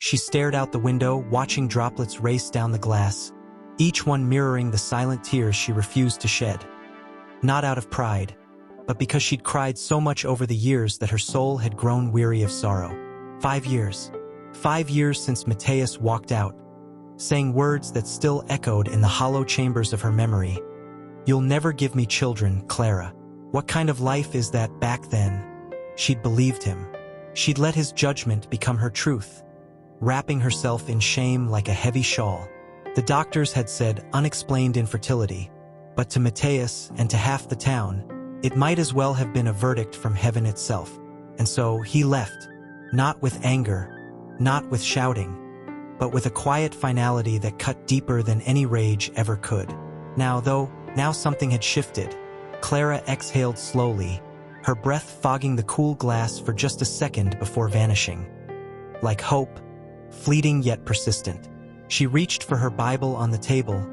She stared out the window, watching droplets race down the glass, each one mirroring the silent tears she refused to shed. Not out of pride, but because she'd cried so much over the years that her soul had grown weary of sorrow. 5 years. 5 years since Mateus walked out, saying words that still echoed in the hollow chambers of her memory. "You'll never give me children, Clara." What kind of life is that back then? She'd believed him. She'd let his judgment become her truth, wrapping herself in shame like a heavy shawl. The doctors had said unexplained infertility, but to Mateus and to half the town, it might as well have been a verdict from heaven itself. And so he left, not with anger, not with shouting, but with a quiet finality that cut deeper than any rage ever could. Now something had shifted. Clara exhaled slowly, her breath fogging the cool glass for just a second before vanishing. Like hope, fleeting yet persistent. She reached for her Bible on the table,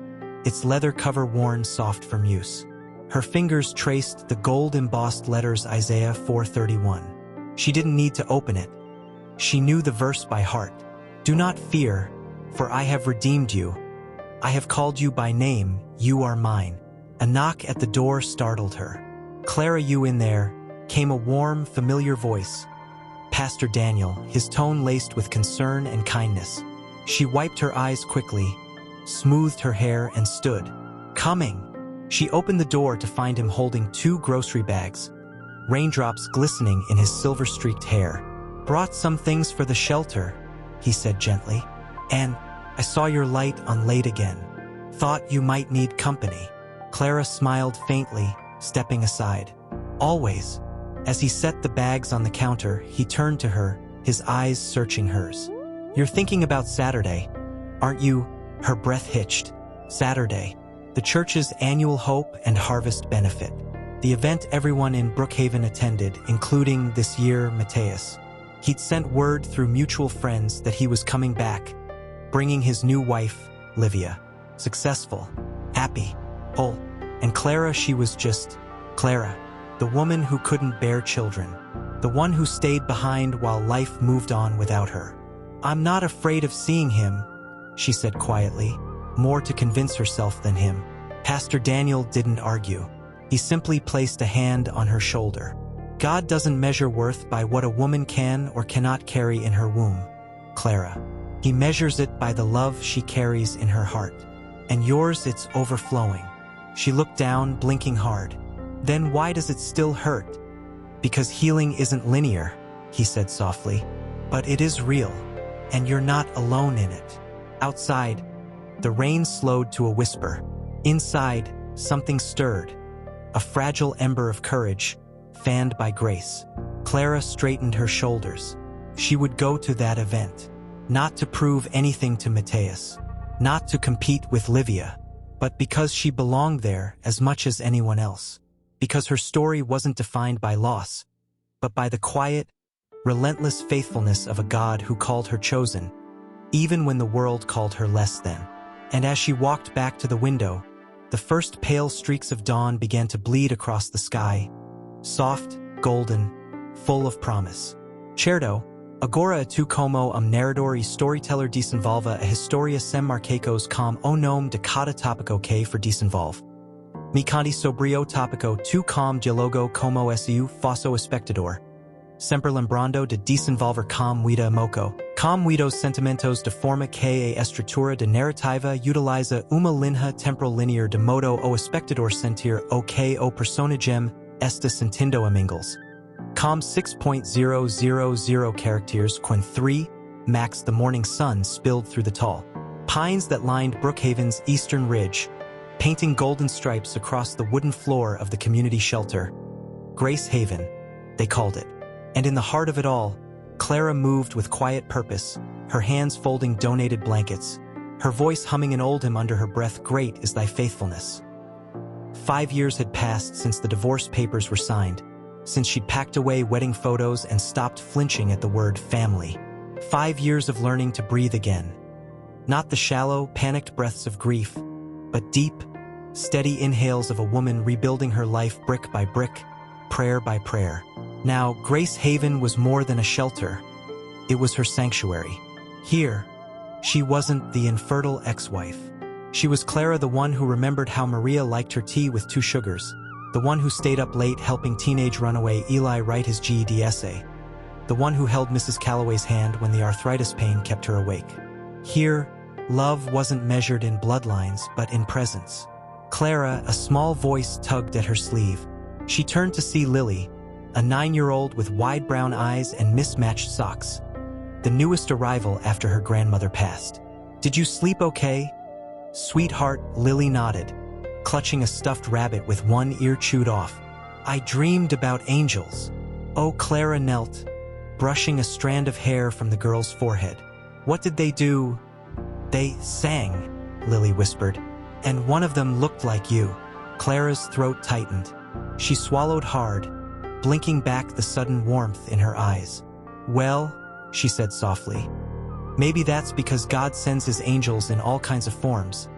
its leather cover worn soft from use. Her fingers traced the gold-embossed letters Isaiah 4:31. She didn't need to open it. She knew the verse by heart. "Do not fear, for I have redeemed you. I have called you by name, you are mine." A knock at the door startled her. "Clara, you in there?" came a warm, familiar voice. Pastor Daniel, his tone laced with concern and kindness. She wiped her eyes quickly, smoothed her hair, and stood. "Coming." She opened the door to find him holding 2 grocery bags, raindrops glistening in his silver-streaked hair. "Brought some things for the shelter," he said gently. "And I saw your light on late again. Thought you might need company." Clara smiled faintly, stepping aside. "Always." As he set the bags on the counter, he turned to her, his eyes searching hers. "You're thinking about Saturday, aren't you?" Her breath hitched. Saturday, the church's annual Hope and Harvest benefit. The event everyone in Brookhaven attended, including, this year, Mateus. He'd sent word through mutual friends that he was coming back, bringing his new wife, Livia. Successful, happy, whole. And Clara, she was just Clara, the woman who couldn't bear children, the one who stayed behind while life moved on without her. "I'm not afraid of seeing him," she said quietly, more to convince herself than him. Pastor Daniel didn't argue. He simply placed a hand on her shoulder. "God doesn't measure worth by what a woman can or cannot carry in her womb, Clara. He measures it by the love she carries in her heart. And yours, it's overflowing." She looked down, blinking hard. "Then why does it still hurt?" "Because healing isn't linear," he said softly. "But it is real, and you're not alone in it." Outside, the rain slowed to a whisper. Inside, something stirred. A fragile ember of courage, fanned by grace. Clara straightened her shoulders. She would go to that event, not to prove anything to Mateus, not to compete with Livia, but because she belonged there as much as anyone else. Because her story wasn't defined by loss, but by the quiet, relentless faithfulness of a God who called her chosen, even when the world called her less than. And as she walked back to the window, the first pale streaks of dawn began to bleed across the sky, soft, golden, full of promise. Certo, agora tu como narrador e storyteller desenvolva a historia sem marcacos com o nome de cada topico que for desenvolve. Mi conti sobre o topico tu com dialogo como su faço espectador. Sempre lembrando de desenvolver com vida moco. Com os sentimentos de forma que a estrutura de narrativa utiliza uma linha temporal linear de modo o espectador sentir o que o personagem está sentindo amigos. Com 6.000 characters when 3, max the morning sun spilled through the tall pines that lined Brookhaven's eastern ridge, painting golden stripes across the wooden floor of the community shelter. Grace Haven, they called it. And in the heart of it all, Clara moved with quiet purpose, her hands folding donated blankets, her voice humming an old hymn under her breath, "Great is thy faithfulness." 5 years had passed since the divorce papers were signed, since she'd packed away wedding photos and stopped flinching at the word family. 5 years of learning to breathe again. Not the shallow, panicked breaths of grief, but deep, steady inhales of a woman rebuilding her life brick by brick, prayer by prayer. Now, Grace Haven was more than a shelter. It was her sanctuary. Here, she wasn't the infertile ex-wife. She was Clara, the one who remembered how Maria liked her tea with 2 sugars, the one who stayed up late helping teenage runaway Eli write his GED essay, the one who held Mrs. Calloway's hand when the arthritis pain kept her awake. Here, love wasn't measured in bloodlines but in presence. Clara, a small voice tugged at her sleeve. She turned to see Lily, a 9-year-old with wide brown eyes and mismatched socks, the newest arrival after her grandmother passed. "Did you sleep okay?" "Sweetheart," Lily nodded, clutching a stuffed rabbit with one ear chewed off. "I dreamed about angels." Oh, Clara knelt, brushing a strand of hair from the girl's forehead. "What did they do?" "They sang," Lily whispered. "And one of them looked like you." Clara's throat tightened. She swallowed hard, blinking back the sudden warmth in her eyes. "Well," she said softly, "maybe that's because God sends his angels in all kinds of forms,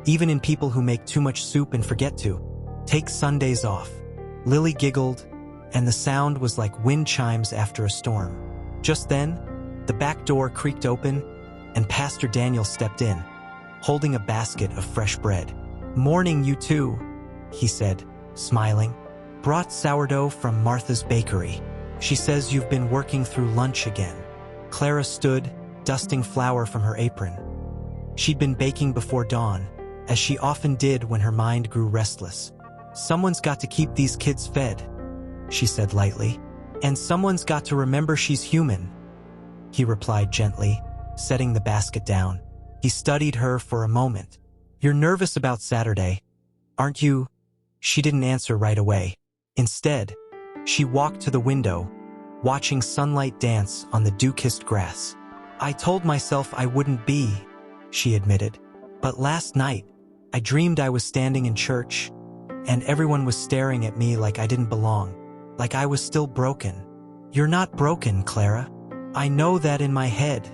even in people who make too much soup and forget to take Sundays off." Lily giggled, and the sound was like wind chimes after a storm. Just then, the back door creaked open, and Pastor Daniel stepped in, holding a basket of fresh bread. "Morning, you two," he said, smiling. "Brought sourdough from Martha's bakery. She says you've been working through lunch again." Clara stood, dusting flour from her apron. She'd been baking before dawn, as she often did when her mind grew restless. "Someone's got to keep these kids fed," she said lightly. "And someone's got to remember she's human," he replied gently, setting the basket down. He studied her for a moment. "You're nervous about Saturday, aren't you?" She didn't answer right away. Instead, she walked to the window, watching sunlight dance on the dew-kissed grass. "I told myself I wouldn't be," she admitted. "But last night, I dreamed I was standing in church, and everyone was staring at me like I didn't belong, like I was still broken." "You're not broken, Clara. I know that in my head,"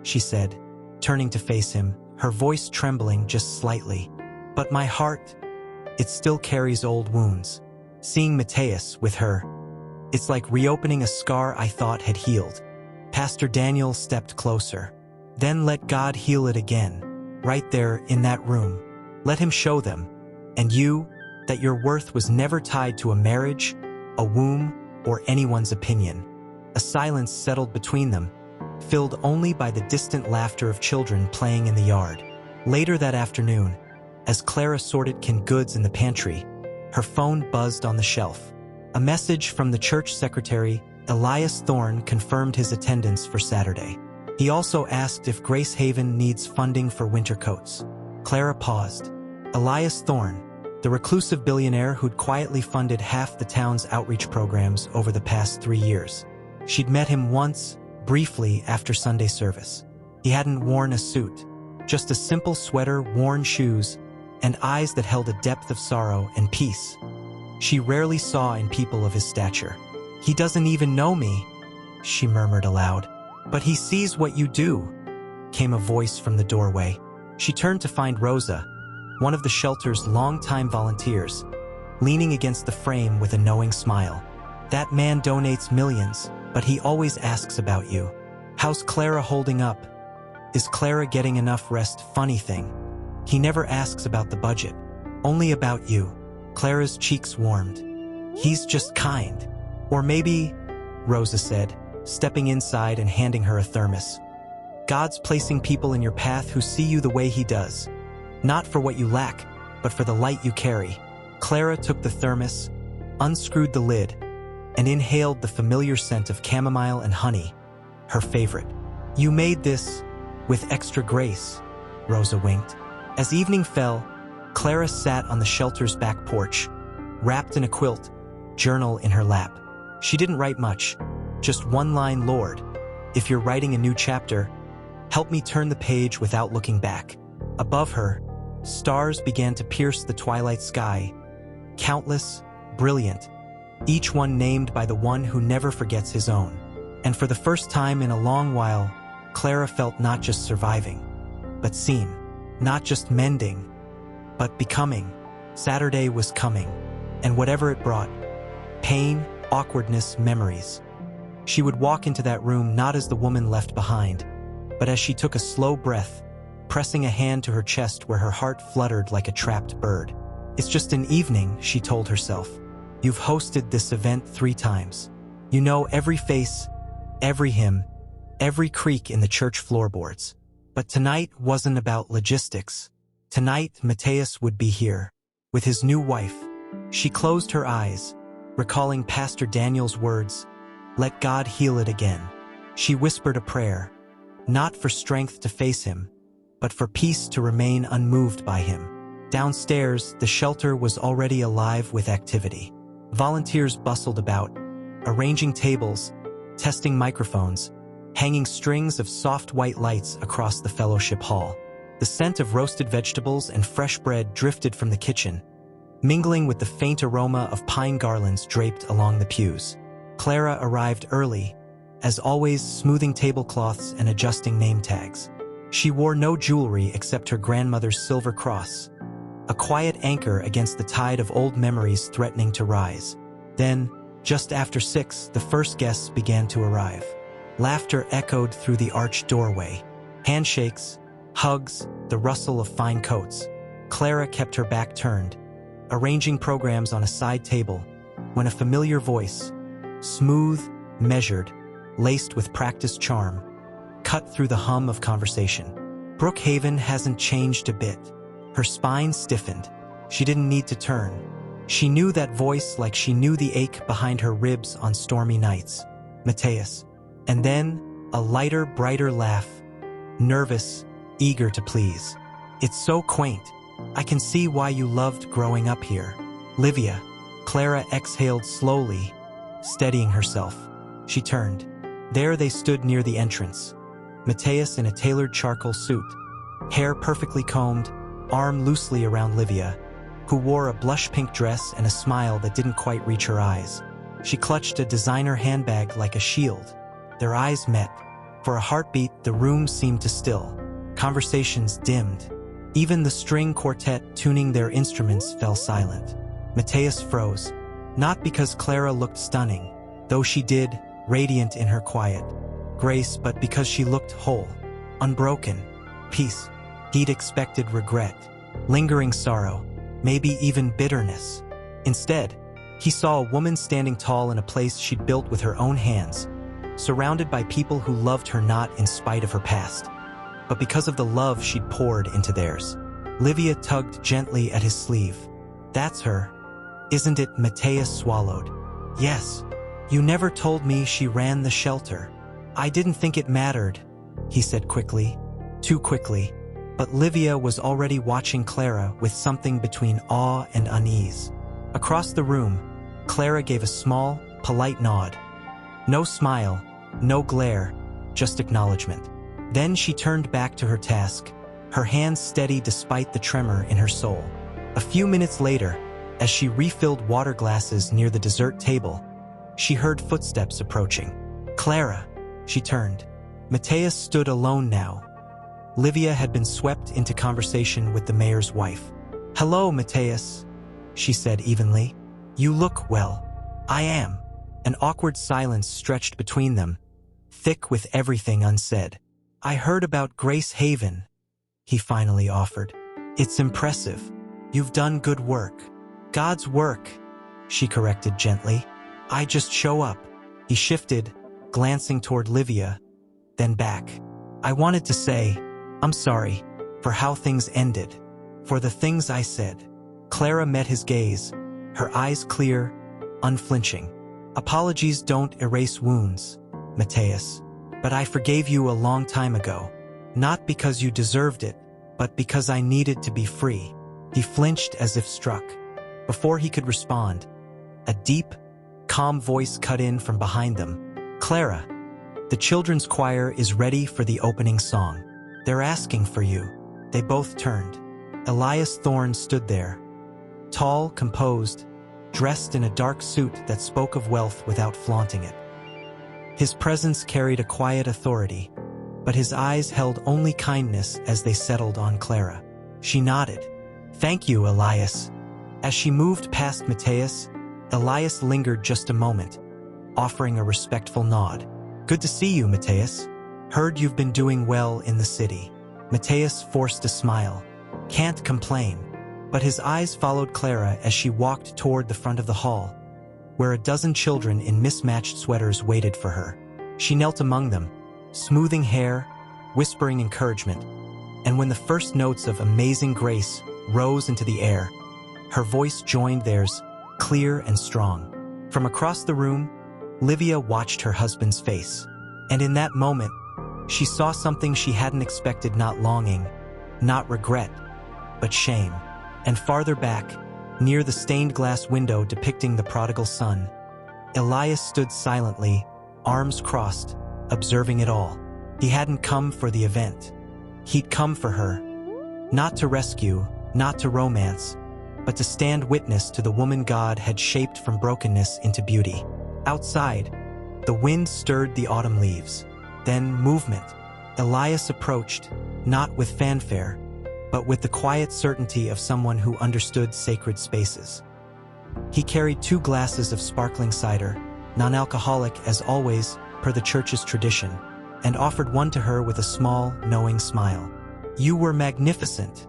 she said, turning to face him, her voice trembling just slightly. "But my heart, it still carries old wounds. Seeing Mateus with her, it's like reopening a scar I thought had healed." Pastor Daniel stepped closer. "Then let God heal it again, right there in that room. Let him show them, and you, that your worth was never tied to a marriage, a womb, or anyone's opinion." A silence settled between them, filled only by the distant laughter of children playing in the yard. Later that afternoon, as Clara sorted canned goods in the pantry, her phone buzzed on the shelf. A message from the church secretary, Elias Thorne, confirmed his attendance for Saturday. He also asked if Grace Haven needs funding for winter coats. Clara paused. Elias Thorne, the reclusive billionaire who'd quietly funded half the town's outreach programs over the past 3 years. She'd met him once, briefly, after Sunday service. He hadn't worn a suit, just a simple sweater, worn shoes, and eyes that held a depth of sorrow and peace she rarely saw in people of his stature. "He doesn't even know me," she murmured aloud. "But he sees what you do," came a voice from the doorway. She turned to find Rosa, one of the shelter's longtime volunteers, leaning against the frame with a knowing smile. "That man donates millions, but he always asks about you. How's Clara holding up? Is Clara getting enough rest? Funny thing, he never asks about the budget, only about you." Clara's cheeks warmed. "He's just kind." "Or maybe," Rosa said, stepping inside and handing her a thermos, "God's placing people in your path who see you the way he does. Not for what you lack, but for the light you carry." Clara took the thermos, unscrewed the lid, and inhaled the familiar scent of chamomile and honey, her favorite. "You made this with extra grace," Rosa winked. As evening fell, Clara sat on the shelter's back porch, wrapped in a quilt, journal in her lap. She didn't write much, just one line: "Lord, if you're writing a new chapter, help me turn the page without looking back." Above her, stars began to pierce the twilight sky, countless, brilliant, each one named by the one who never forgets his own. And for the first time in a long while, Clara felt not just surviving, but seen. Not just mending, but becoming. Saturday was coming, and whatever it brought, pain, awkwardness, memories. She would walk into that room not as the woman left behind, but as she took a slow breath, pressing a hand to her chest where her heart fluttered like a trapped bird. "It's just an evening," she told herself. "You've hosted this event 3 times. You know every face, every hymn, every creak in the church floorboards. But tonight wasn't about logistics. Tonight, Matthias would be here, with his new wife." She closed her eyes, recalling Pastor Daniel's words, "Let God heal it again." She whispered a prayer, not for strength to face him, but for peace to remain unmoved by him. Downstairs, the shelter was already alive with activity. Volunteers bustled about, arranging tables, testing microphones, hanging strings of soft white lights across the fellowship hall. The scent of roasted vegetables and fresh bread drifted from the kitchen, mingling with the faint aroma of pine garlands draped along the pews. Clara arrived early, as always smoothing tablecloths and adjusting name tags. She wore no jewelry except her grandmother's silver cross, a quiet anchor against the tide of old memories threatening to rise. Then, just after 6, the first guests began to arrive. Laughter echoed through the arched doorway. Handshakes, hugs, the rustle of fine coats. Clara kept her back turned, arranging programs on a side table, when a familiar voice, smooth, measured, laced with practiced charm, cut through the hum of conversation. "Brookhaven hasn't changed a bit." Her spine stiffened. She didn't need to turn. She knew that voice like she knew the ache behind her ribs on stormy nights. "Matthias." And then, a lighter, brighter laugh, nervous, eager to please. "It's so quaint. I can see why you loved growing up here." "Livia." Clara exhaled slowly, steadying herself. She turned. There they stood near the entrance. Matthias in a tailored charcoal suit, hair perfectly combed, arm loosely around Livia, who wore a blush-pink dress and a smile that didn't quite reach her eyes. She clutched a designer handbag like a shield. Their eyes met. For a heartbeat, the room seemed to still. Conversations dimmed. Even the string quartet tuning their instruments fell silent. Matthias froze, not because Clara looked stunning, though she did, radiant in her quiet grace, but because she looked whole, unbroken, peace. He'd expected regret, lingering sorrow, maybe even bitterness. Instead, he saw a woman standing tall in a place she'd built with her own hands, surrounded by people who loved her not in spite of her past, but because of the love she'd poured into theirs. Livia tugged gently at his sleeve. "That's her, isn't it?" Matthias swallowed. "Yes. You never told me she ran the shelter." "I didn't think it mattered," he said quickly, too quickly. But Livia was already watching Clara with something between awe and unease. Across the room, Clara gave a small, polite nod. No smile, no glare, just acknowledgement. Then she turned back to her task, her hands steady despite the tremor in her soul. A few minutes later, as she refilled water glasses near the dessert table, she heard footsteps approaching. "Clara!" She turned. Matthias stood alone now. Livia had been swept into conversation with the mayor's wife. "Hello, Matthias," she said evenly. "You look well." "I am." An awkward silence stretched between them, thick with everything unsaid. "I heard about Grace Haven," he finally offered. "It's impressive. You've done good work." "God's work," she corrected gently. "I just show up." He shifted, glancing toward Livia, then back. "I wanted to say, I'm sorry for how things ended, for the things I said." Clara met his gaze, her eyes clear, unflinching. "Apologies don't erase wounds, Matthias, but I forgave you a long time ago. Not because you deserved it, but because I needed to be free." He flinched as if struck. Before he could respond, a deep, calm voice cut in from behind them. "Clara, the children's choir is ready for the opening song. They're asking for you." They both turned. Elias Thorne stood there, tall, composed, dressed in a dark suit that spoke of wealth without flaunting it. His presence carried a quiet authority, but his eyes held only kindness as they settled on Clara. She nodded. "Thank you, Elias." As she moved past Matthias, Elias lingered just a moment, offering a respectful nod. "Good to see you, Matthias." Heard you've been doing well in the city. Matthias forced a smile. Can't complain. But his eyes followed Clara as she walked toward the front of the hall, where a dozen children in mismatched sweaters waited for her. She knelt among them, smoothing hair, whispering encouragement, and when the first notes of Amazing Grace rose into the air, her voice joined theirs, clear and strong. From across the room, Livia watched her husband's face, and in that moment, she saw something she hadn't expected. Not longing, not regret, but shame. And farther back, near the stained glass window depicting the prodigal son, Elias stood silently, arms crossed, observing it all. He hadn't come for the event. He'd come for her. Not to rescue, not to romance, but to stand witness to the woman God had shaped from brokenness into beauty. Outside, the wind stirred the autumn leaves. Then movement. Elias approached, not with fanfare, but with the quiet certainty of someone who understood sacred spaces. He carried 2 glasses of sparkling cider, non-alcoholic as always, per the church's tradition, and offered one to her with a small, knowing smile. "You were magnificent,"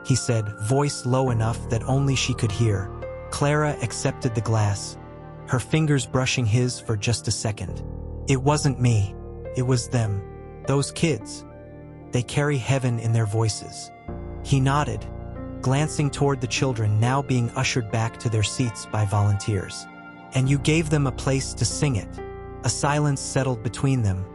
he said, voice low enough that only she could hear. Clara accepted the glass, her fingers brushing his for just a second. "It wasn't me. It was them. Those kids. They carry heaven in their voices." He nodded, glancing toward the children now being ushered back to their seats by volunteers. "And you gave them a place to sing it." A silence settled between them,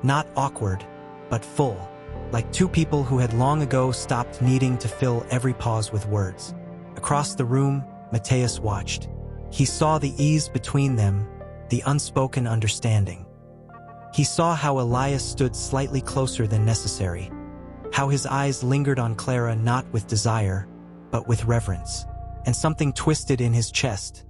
not awkward, but full, like 2 people who had long ago stopped needing to fill every pause with words. Across the room, Matthias watched. He saw the ease between them, the unspoken understanding. He saw how Elias stood slightly closer than necessary, how his eyes lingered on Clara not with desire, but with reverence, and something twisted in his chest.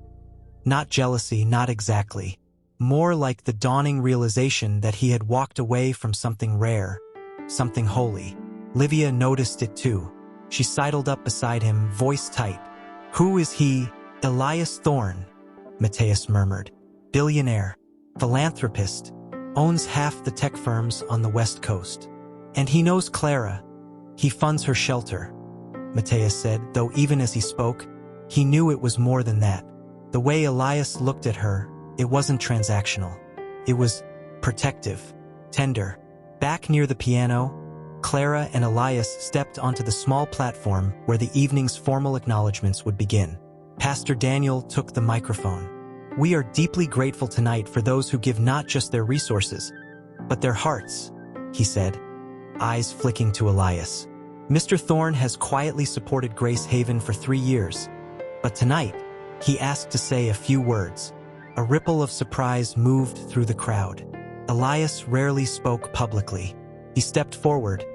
Not jealousy, not exactly. More like the dawning realization that he had walked away from something rare, something holy. Livia noticed it too. She sidled up beside him, voice tight. "Who is he?" "Elias Thorne," Matthias murmured. "Billionaire, philanthropist, owns half the tech firms on the West Coast. And he knows Clara. He funds her shelter," Matthias said, though even as he spoke, he knew it was more than that. The way Elias looked at her, it wasn't transactional. It was protective, tender. Back near the piano, Clara and Elias stepped onto the small platform where the evening's formal acknowledgments would begin. Pastor Daniel took the microphone. "We are deeply grateful tonight for those who give not just their resources, but their hearts," he said, eyes flicking to Elias. "Mr. Thorne has quietly supported Grace Haven for 3 years, but tonight, he asked to say a few words." A ripple of surprise moved through the crowd. Elias rarely spoke publicly. He stepped forward,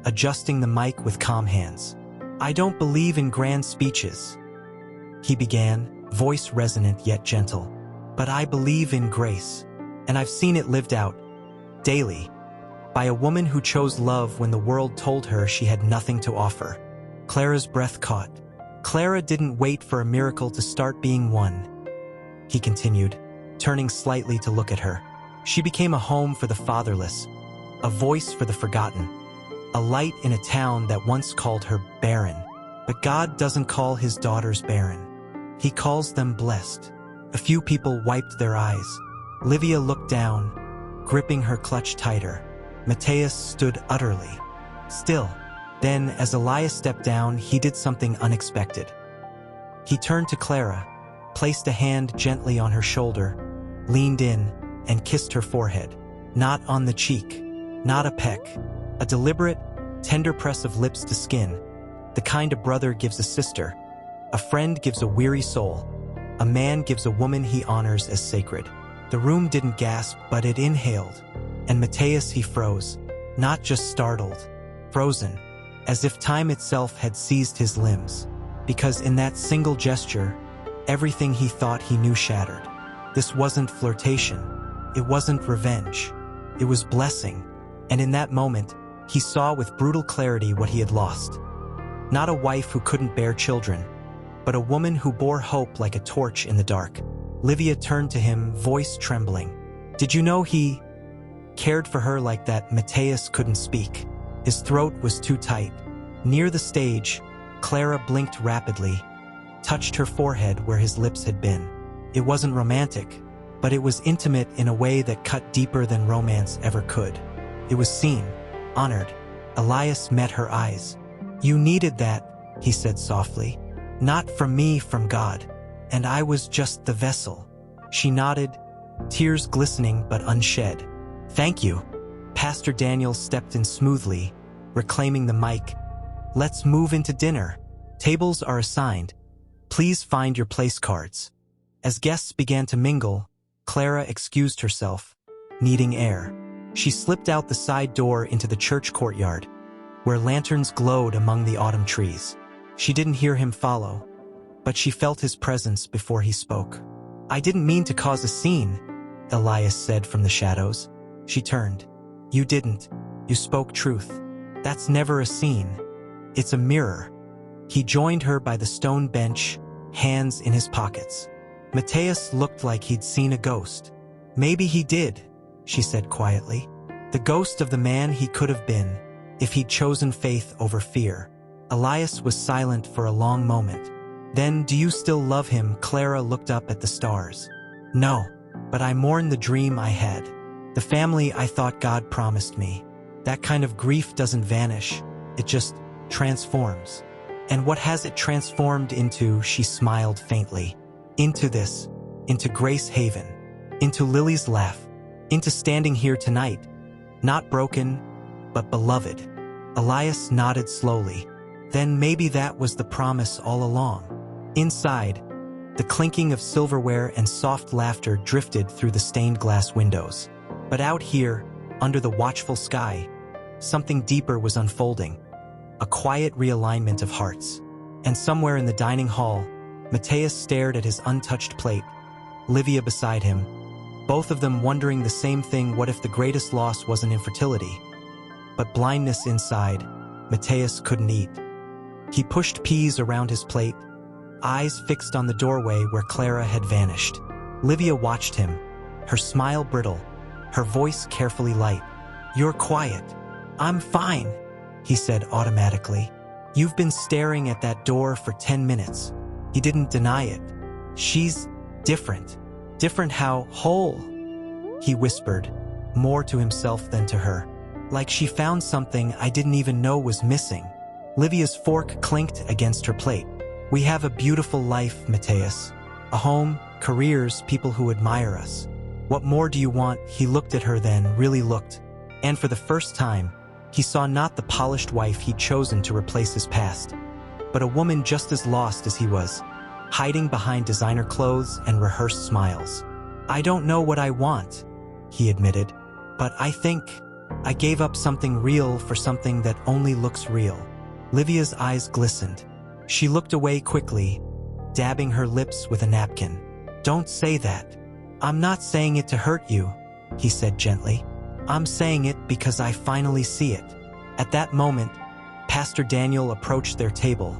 adjusting the mic with calm hands. "I don't believe in grand speeches," he began, voice resonant yet gentle. "But I believe in grace, and I've seen it lived out, daily, by a woman who chose love when the world told her she had nothing to offer." Clara's breath caught. Clara didn't wait for a miracle to start being one, he continued, turning slightly to look at her. She became a home for the fatherless, a voice for the forgotten, a light in a town that once called her barren. But God doesn't call his daughters barren. He calls them blessed. A few people wiped their eyes. Livia looked down, gripping her clutch tighter. Matthias stood utterly still. Then, as Elias stepped down, he did something unexpected. He turned to Clara, placed a hand gently on her shoulder, leaned in, and kissed her forehead. Not on the cheek, not a peck, a deliberate, tender press of lips to skin, the kind a brother gives a sister, a friend gives a weary soul, a man gives a woman he honors as sacred. The room didn't gasp, but it inhaled, and Matthias, he froze, not just startled, frozen, as if time itself had seized his limbs, because in that single gesture, everything he thought he knew shattered. This wasn't flirtation, it wasn't revenge, it was blessing, and in that moment, he saw with brutal clarity what he had lost. Not a wife who couldn't bear children, but a woman who bore hope like a torch in the dark. Livia turned to him, voice trembling. "Did you know he cared for her like that, Mateus couldn't speak. His throat was too tight. Near the stage, Clara blinked rapidly, touched her forehead where his lips had been. It wasn't romantic, but it was intimate in a way that cut deeper than romance ever could. It was seen, honored. Elias met her eyes. "You needed that," he said softly. "Not from me, from God. And I was just the vessel." She nodded, tears glistening but unshed. "Thank you." Pastor Daniel stepped in smoothly, reclaiming the mic. "Let's move into dinner. Tables are assigned. Please find your place cards." As guests began to mingle, Clara excused herself, needing air. She slipped out the side door into the church courtyard, where lanterns glowed among the autumn trees. She didn't hear him follow, but she felt his presence before he spoke. "I didn't mean to cause a scene," Elias said from the shadows. She turned. "You didn't. You spoke truth. That's never a scene. It's a mirror." He joined her by the stone bench, hands in his pockets. Mateus looked like he'd seen a ghost. "Maybe he did," she said quietly. "The ghost of the man he could have been, if he'd chosen faith over fear." Elias was silent for a long moment. Then, "Do you still love him?" Clara looked up at the stars. "No, but I mourn the dream I had. The family I thought God promised me. That kind of grief doesn't vanish. It just transforms." "And what has it transformed into?" She smiled faintly. "Into this. Into Grace Haven. Into Lily's laugh. Into standing here tonight. Not broken, but beloved." Elias nodded slowly. "Then maybe that was the promise all along." Inside, the clinking of silverware and soft laughter drifted through the stained glass windows. But out here, under the watchful sky, something deeper was unfolding. A quiet realignment of hearts. And somewhere in the dining hall, Mateus stared at his untouched plate, Livia beside him, both of them wondering the same thing. What if the greatest loss wasn't infertility, but blindness inside? Mateus couldn't eat. He pushed peas around his plate, eyes fixed on the doorway where Clara had vanished. Livia watched him, her smile brittle, her voice carefully light. "You're quiet." "I'm fine," he said automatically. "You've been staring at that door for 10 minutes. He didn't deny it. "She's different." "Different how?" "Whole," he whispered, more to himself than to her. "Like she found something I didn't even know was missing." Livia's fork clinked against her plate. "We have a beautiful life, Mateus. A home, careers, people who admire us. What more do you want?" He looked at her then, really looked. And for the first time, he saw not the polished wife he'd chosen to replace his past, but a woman just as lost as he was, hiding behind designer clothes and rehearsed smiles. "I don't know what I want," he admitted, "but I think I gave up something real for something that only looks real." Livia's eyes glistened. She looked away quickly, dabbing her lips with a napkin. "Don't say that." "I'm not saying it to hurt you," he said gently. "I'm saying it because I finally see it." At that moment, Pastor Daniel approached their table,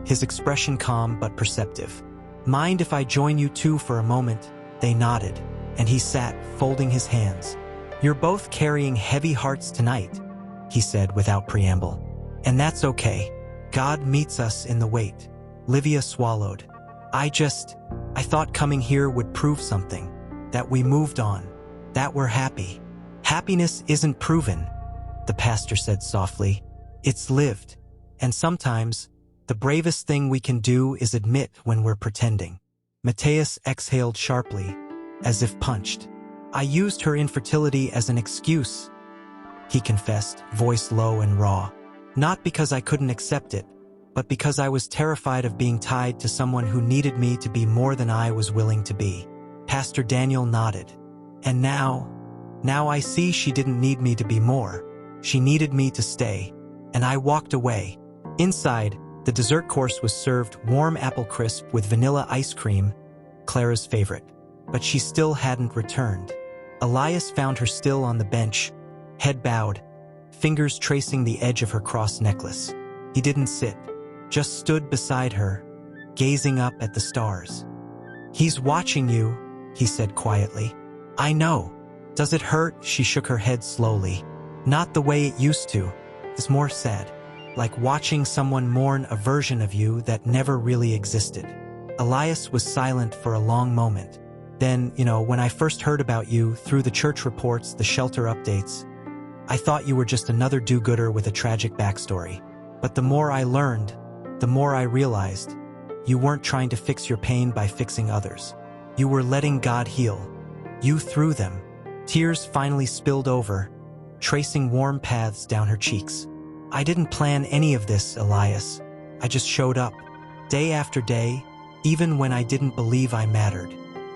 his expression calm but perceptive. "Mind if I join you two for a moment?" They nodded, and he sat, folding his hands. "You're both carrying heavy hearts tonight," he said without preamble. "And that's okay. God meets us in the weight." Livia swallowed. I thought coming here would prove something, that we moved on, that we're happy." "Happiness isn't proven," the pastor said softly. "It's lived. And sometimes, the bravest thing we can do is admit when we're pretending." Mateus exhaled sharply, as if punched. "I used her infertility as an excuse," he confessed, voice low and raw. "Not because I couldn't accept it, but because I was terrified of being tied to someone who needed me to be more than I was willing to be." Pastor Daniel nodded. "And now I see she didn't need me to be more. She needed me to stay. And I walked away." Inside, the dessert course was served, warm apple crisp with vanilla ice cream, Clara's favorite. But she still hadn't returned. Elias found her still on the bench, head bowed, fingers tracing the edge of her cross necklace. He didn't sit, just stood beside her, gazing up at the stars. "He's watching you," he said quietly. "I know." Does it hurt? She shook her head slowly. Not the way it used to. It's more sad. Like watching someone mourn a version of you that never really existed. Elias was silent for a long moment. Then, when I first heard about you, through the church reports, the shelter updates, I thought you were just another do-gooder with a tragic backstory. But the more I learned, the more I realized, you weren't trying to fix your pain by fixing others. You were letting God heal. You through them. Tears finally spilled over, tracing warm paths down her cheeks. I didn't plan any of this, Elias. I just showed up, day after day, even when I didn't believe I mattered.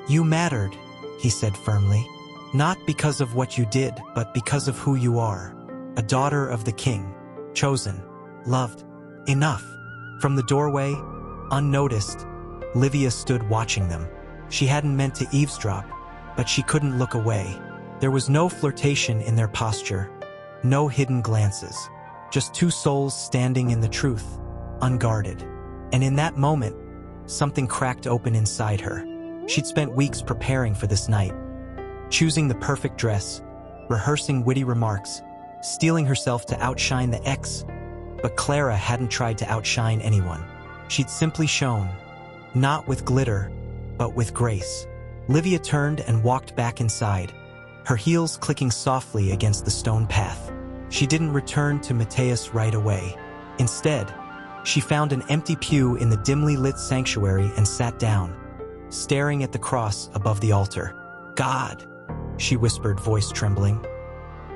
You mattered, he said firmly. Not because of what you did, but because of who you are. A daughter of the king, chosen, loved, enough. From the doorway, unnoticed, Livia stood watching them. She hadn't meant to eavesdrop, but she couldn't look away. There was no flirtation in their posture, no hidden glances, just two souls standing in the truth, unguarded. And in that moment, something cracked open inside her. She'd spent weeks preparing for this night, choosing the perfect dress, rehearsing witty remarks, steeling herself to outshine the ex. But Clara hadn't tried to outshine anyone. She'd simply shone, not with glitter, but with grace. Livia turned and walked back inside, her heels clicking softly against the stone path. She didn't return to Mateus right away. Instead, she found an empty pew in the dimly lit sanctuary and sat down, staring at the cross above the altar. God, she whispered, voice trembling.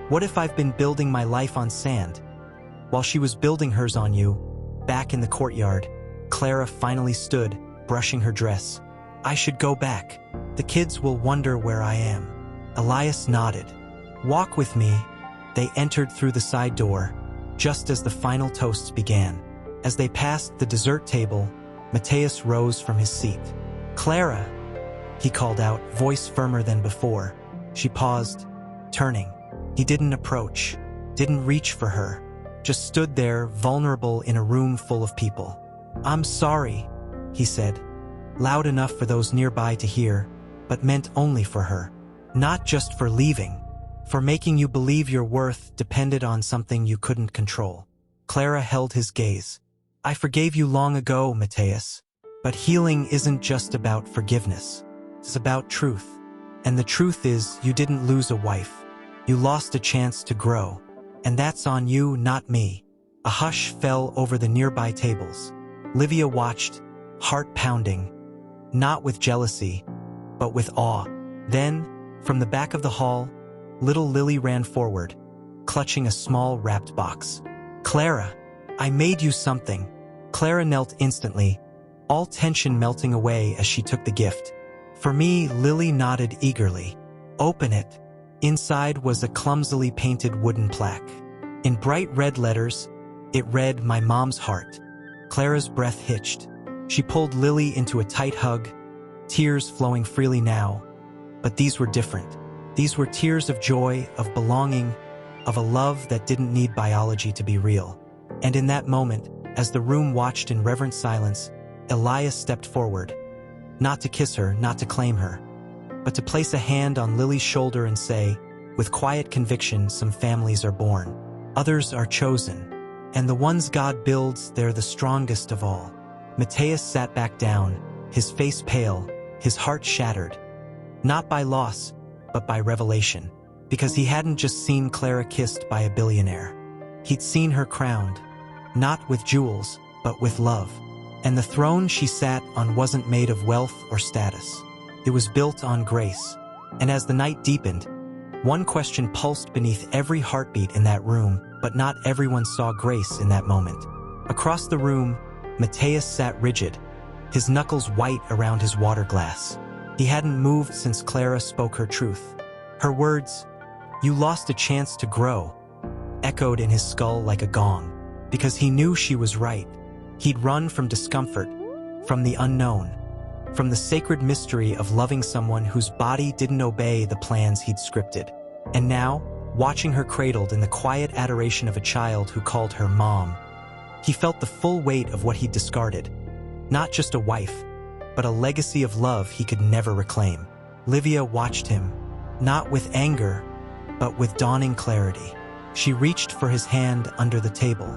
What if I've been building my life on sand? While she was building hers on you, back in the courtyard, Clara finally stood, brushing her dress. I should go back. The kids will wonder where I am. Elias nodded. Walk with me. They entered through the side door, just as the final toasts began. As they passed the dessert table, Mateus rose from his seat. Clara, he called out, voice firmer than before. She paused, turning. He didn't approach, didn't reach for her, just stood there, vulnerable in a room full of people. I'm sorry, he said, loud enough for those nearby to hear, but meant only for her. Not just for leaving, for making you believe your worth depended on something you couldn't control. Clara held his gaze. I forgave you long ago, Mateus. But healing isn't just about forgiveness. It's about truth. And the truth is, you didn't lose a wife. You lost a chance to grow. And that's on you, not me. A hush fell over the nearby tables. Livia watched, heart pounding, not with jealousy, but with awe. Then, from the back of the hall, little Lily ran forward, clutching a small wrapped box. Clara, I made you something. Clara knelt instantly, all tension melting away as she took the gift. For me, Lily nodded eagerly. Open it. Inside was a clumsily painted wooden plaque. In bright red letters, it read, My Mom's Heart. Clara's breath hitched. She pulled Lily into a tight hug, tears flowing freely now. But these were different. These were tears of joy, of belonging, of a love that didn't need biology to be real. And in that moment, as the room watched in reverent silence, Elias stepped forward, not to kiss her, not to claim her, but to place a hand on Lily's shoulder and say, with quiet conviction, some families are born, others are chosen, and the ones God builds, they're the strongest of all. Mateus sat back down, his face pale, his heart shattered, not by loss, but by revelation, because he hadn't just seen Clara kissed by a billionaire. He'd seen her crowned, not with jewels, but with love. And the throne she sat on wasn't made of wealth or status. It was built on grace. And as the night deepened, one question pulsed beneath every heartbeat in that room, but not everyone saw grace in that moment. Across the room, Mateus sat rigid, his knuckles white around his water glass. He hadn't moved since Clara spoke her truth. Her words, "You lost a chance to grow," echoed in his skull like a gong, because he knew she was right. He'd run from discomfort, from the unknown, from the sacred mystery of loving someone whose body didn't obey the plans he'd scripted. And now, watching her cradled in the quiet adoration of a child who called her mom, he felt the full weight of what he'd discarded. Not just a wife, but a legacy of love he could never reclaim. Livia watched him, not with anger, but with dawning clarity. She reached for his hand under the table.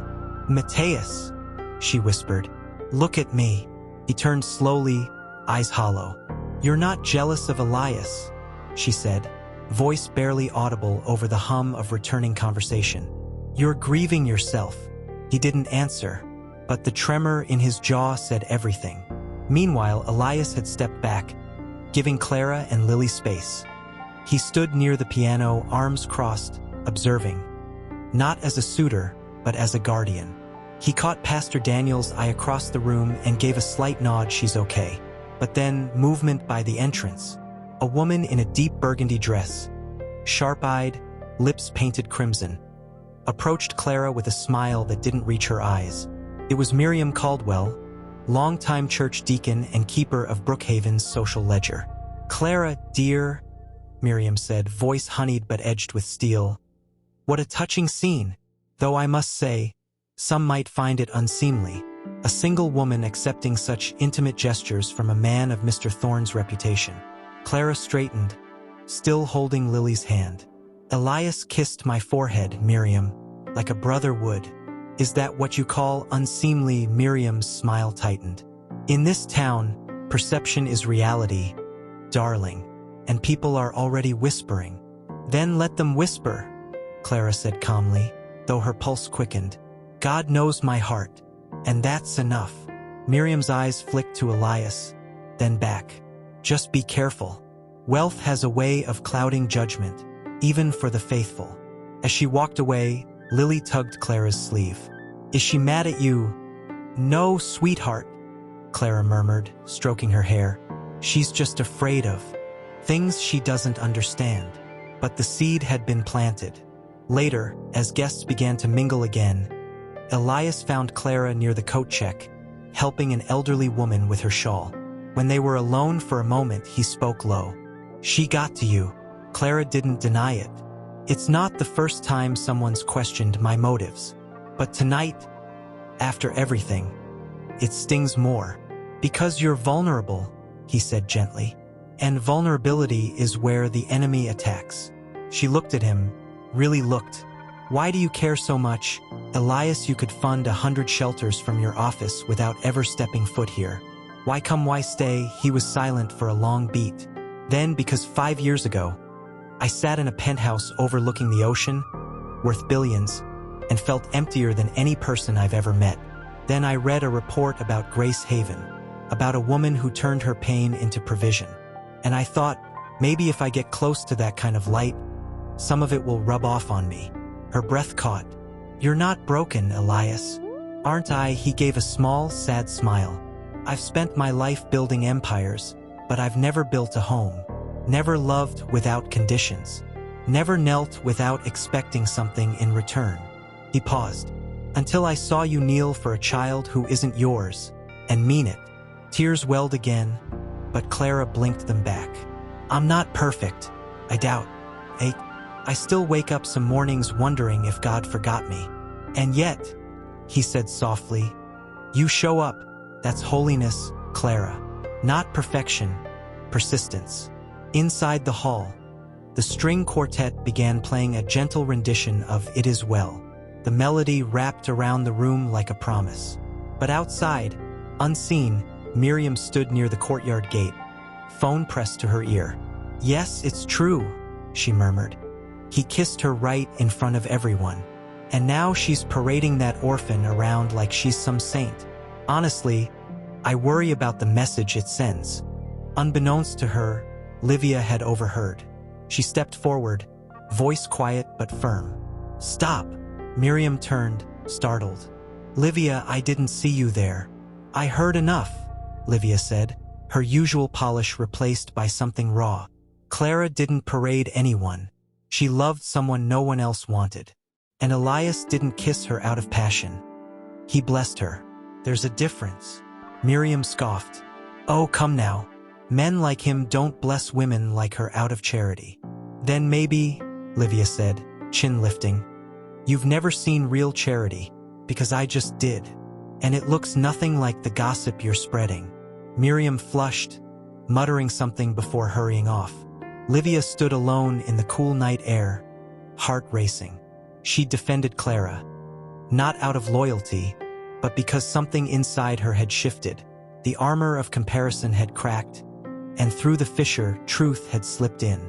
"Matthias," she whispered, "look at me." He turned slowly, eyes hollow. "You're not jealous of Elias," she said, voice barely audible over the hum of returning conversation. "You're grieving yourself." He didn't answer, but the tremor in his jaw said everything. Meanwhile, Elias had stepped back, giving Clara and Lily space. He stood near the piano, arms crossed, observing. Not as a suitor, but as a guardian. He caught Pastor Daniel's eye across the room and gave a slight nod, "She's okay." But then, movement by the entrance. A woman in a deep burgundy dress, sharp-eyed, lips painted crimson, approached Clara with a smile that didn't reach her eyes. It was Miriam Caldwell, longtime church deacon and keeper of Brookhaven's social ledger. "Clara, dear," Miriam said, voice honeyed but edged with steel. "What a touching scene, though I must say, some might find it unseemly. A single woman accepting such intimate gestures from a man of Mr. Thorne's reputation." Clara straightened, still holding Lily's hand. "Elias kissed my forehead, Miriam, like a brother would. Is that what you call unseemly?" Miriam's smile tightened. "In this town, perception is reality, darling, and people are already whispering." "Then let them whisper," Clara said calmly, though her pulse quickened. "God knows my heart, and that's enough." Miriam's eyes flicked to Elias, then back. "Just be careful. Wealth has a way of clouding judgment, even for the faithful." As she walked away, Lily tugged Clara's sleeve. "Is she mad at you?" "No, sweetheart," Clara murmured, stroking her hair. "She's just afraid of things she doesn't understand." But the seed had been planted. Later, as guests began to mingle again, Elias found Clara near the coat check, helping an elderly woman with her shawl. When they were alone for a moment, he spoke low. "She got to you." Clara didn't deny it. "It's not the first time someone's questioned my motives. But tonight, after everything, it stings more. Because you're vulnerable," he said gently. "And vulnerability is where the enemy attacks." She looked at him, really looked. "Why do you care so much?" "Elias, you could fund 100 shelters from your office without ever stepping foot here. Why come, why stay?" He was silent for a long beat. "Then, because 5 years ago, I sat in a penthouse overlooking the ocean, worth billions, and felt emptier than any person I've ever met. Then I read a report about Grace Haven, about a woman who turned her pain into provision. And I thought, maybe if I get close to that kind of light, some of it will rub off on me." Her breath caught. "You're not broken, Elias." "Aren't I?" He gave a small, sad smile. "I've spent my life building empires, but I've never built a home. Never loved without conditions. Never knelt without expecting something in return." He paused. "Until I saw you kneel for a child who isn't yours, and mean it." Tears welled again, but Clara blinked them back. "I'm not perfect, I doubt. I still wake up some mornings wondering if God forgot me. And yet," he said softly, "you show up. That's holiness, Clara. Not perfection, persistence." Inside the hall, the string quartet began playing a gentle rendition of "It Is Well." The melody wrapped around the room like a promise. But outside, unseen, Miriam stood near the courtyard gate, phone pressed to her ear. "Yes, it's true," she murmured. "He kissed her right in front of everyone. And now she's parading that orphan around like she's some saint. Honestly, I worry about the message it sends." Unbeknownst to her, Livia had overheard. She stepped forward, voice quiet but firm. "Stop." Miriam turned, startled. "Livia, I didn't see you there." "I heard enough," Livia said, her usual polish replaced by something raw. "Clara didn't parade anyone. She loved someone no one else wanted. And Elias didn't kiss her out of passion. He blessed her. There's a difference." Miriam scoffed. "Oh, come now. Men like him don't bless women like her out of charity." "Then maybe," Livia said, chin lifting, "you've never seen real charity, because I just did. And it looks nothing like the gossip you're spreading." Miriam flushed, muttering something before hurrying off. Livia stood alone in the cool night air, heart racing. She defended Clara, not out of loyalty, but because something inside her had shifted. The armor of comparison had cracked, and through the fissure, truth had slipped in.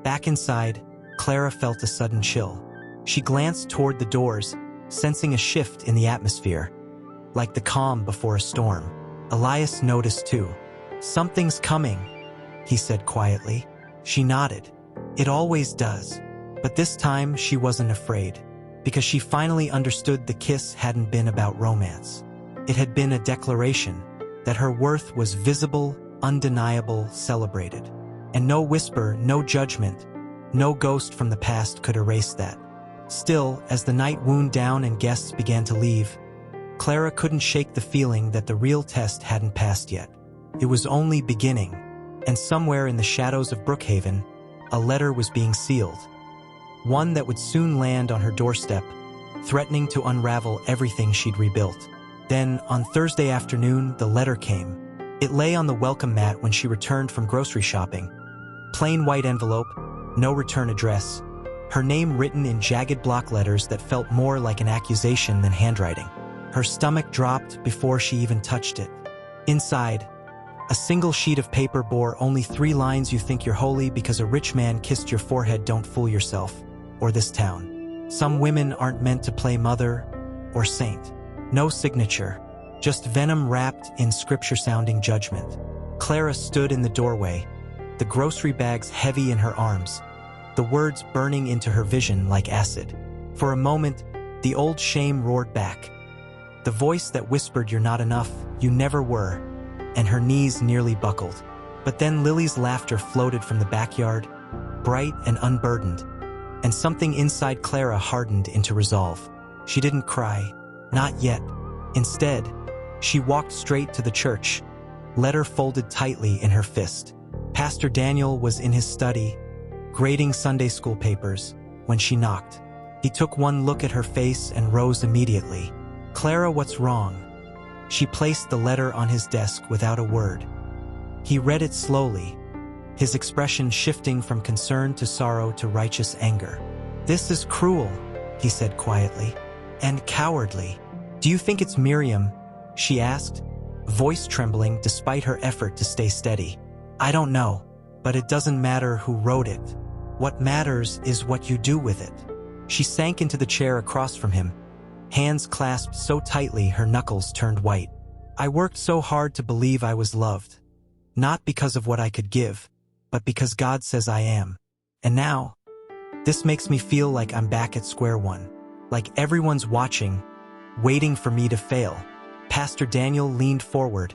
Back inside, Clara felt a sudden chill. She glanced toward the doors, sensing a shift in the atmosphere, like the calm before a storm. Elias noticed too. "Something's coming," he said quietly. She nodded. It always does. But this time she wasn't afraid, because she finally understood the kiss hadn't been about romance. It had been a declaration that her worth was visible, undeniable, celebrated. And no whisper, no judgment, no ghost from the past could erase that. Still, as the night wound down and guests began to leave, Clara couldn't shake the feeling that the real test hadn't passed yet. It was only beginning, and somewhere in the shadows of Brookhaven, a letter was being sealed. One that would soon land on her doorstep, threatening to unravel everything she'd rebuilt. Then, on Thursday afternoon, the letter came. It lay on the welcome mat when she returned from grocery shopping. Plain white envelope, no return address. Her name written in jagged block letters that felt more like an accusation than handwriting. Her stomach dropped before she even touched it. Inside, a single sheet of paper bore only 3 lines: "You think you're holy because a rich man kissed your forehead. Don't fool yourself, or this town. Some women aren't meant to play mother or saint." No signature, just venom wrapped in scripture-sounding judgment. Clara stood in the doorway, the grocery bags heavy in her arms, the words burning into her vision like acid. For a moment, the old shame roared back. The voice that whispered, "You're not enough, you never were," and her knees nearly buckled. But then Lily's laughter floated from the backyard, bright and unburdened, and something inside Clara hardened into resolve. She didn't cry, not yet. Instead, she walked straight to the church, letter folded tightly in her fist. Pastor Daniel was in his study, grading Sunday school papers, when she knocked. He took one look at her face and rose immediately. "Clara, what's wrong?" She placed the letter on his desk without a word. He read it slowly, his expression shifting from concern to sorrow to righteous anger. "This is cruel," he said quietly, "and cowardly." "Do you think it's Miriam?" she asked, voice trembling despite her effort to stay steady. "I don't know, but it doesn't matter who wrote it. What matters is what you do with it." She sank into the chair across from him, hands clasped so tightly her knuckles turned white. "I worked so hard to believe I was loved. Not because of what I could give, but because God says I am. And now, this makes me feel like I'm back at square one. Like everyone's watching, waiting for me to fail." Pastor Daniel leaned forward,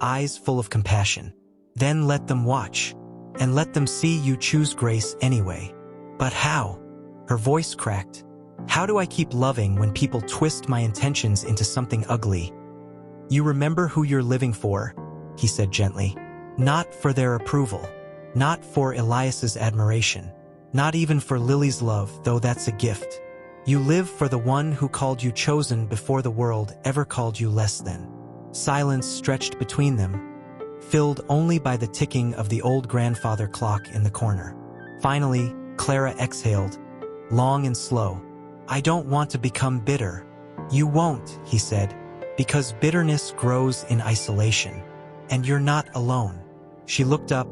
eyes full of compassion. "Then let them watch, and let them see you choose grace anyway." "But how?" Her voice cracked. "How do I keep loving when people twist my intentions into something ugly?" "You remember who you're living for," he said gently. "Not for their approval. Not for Elias's admiration. Not even for Lily's love, though that's a gift. You live for the one who called you chosen before the world ever called you less than." Silence stretched between them, filled only by the ticking of the old grandfather clock in the corner. Finally, Clara exhaled, long and slow. "I don't want to become bitter." "You won't," he said, "because bitterness grows in isolation. And you're not alone." She looked up,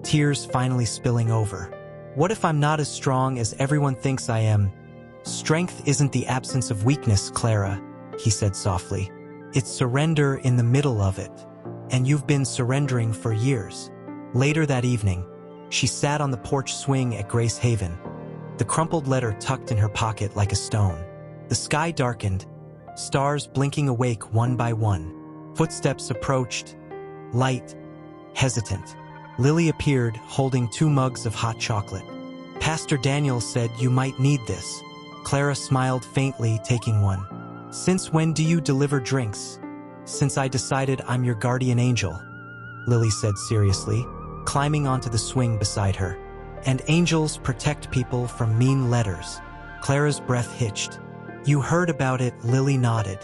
tears finally spilling over. "What if I'm not as strong as everyone thinks I am?" "Strength isn't the absence of weakness, Clara," he said softly. "It's surrender in the middle of it. And you've been surrendering for years." Later that evening, she sat on the porch swing at Grace Haven, the crumpled letter tucked in her pocket like a stone. The sky darkened, stars blinking awake one by one. Footsteps approached, light, hesitant. Lily appeared, holding 2 mugs of hot chocolate. "Pastor Daniel said you might need this." Clara smiled faintly, taking one. "Since when do you deliver drinks?" "Since I decided I'm your guardian angel," Lily said seriously, climbing onto the swing beside her. "And angels protect people from mean letters." Clara's breath hitched. "You heard about it," Lily nodded.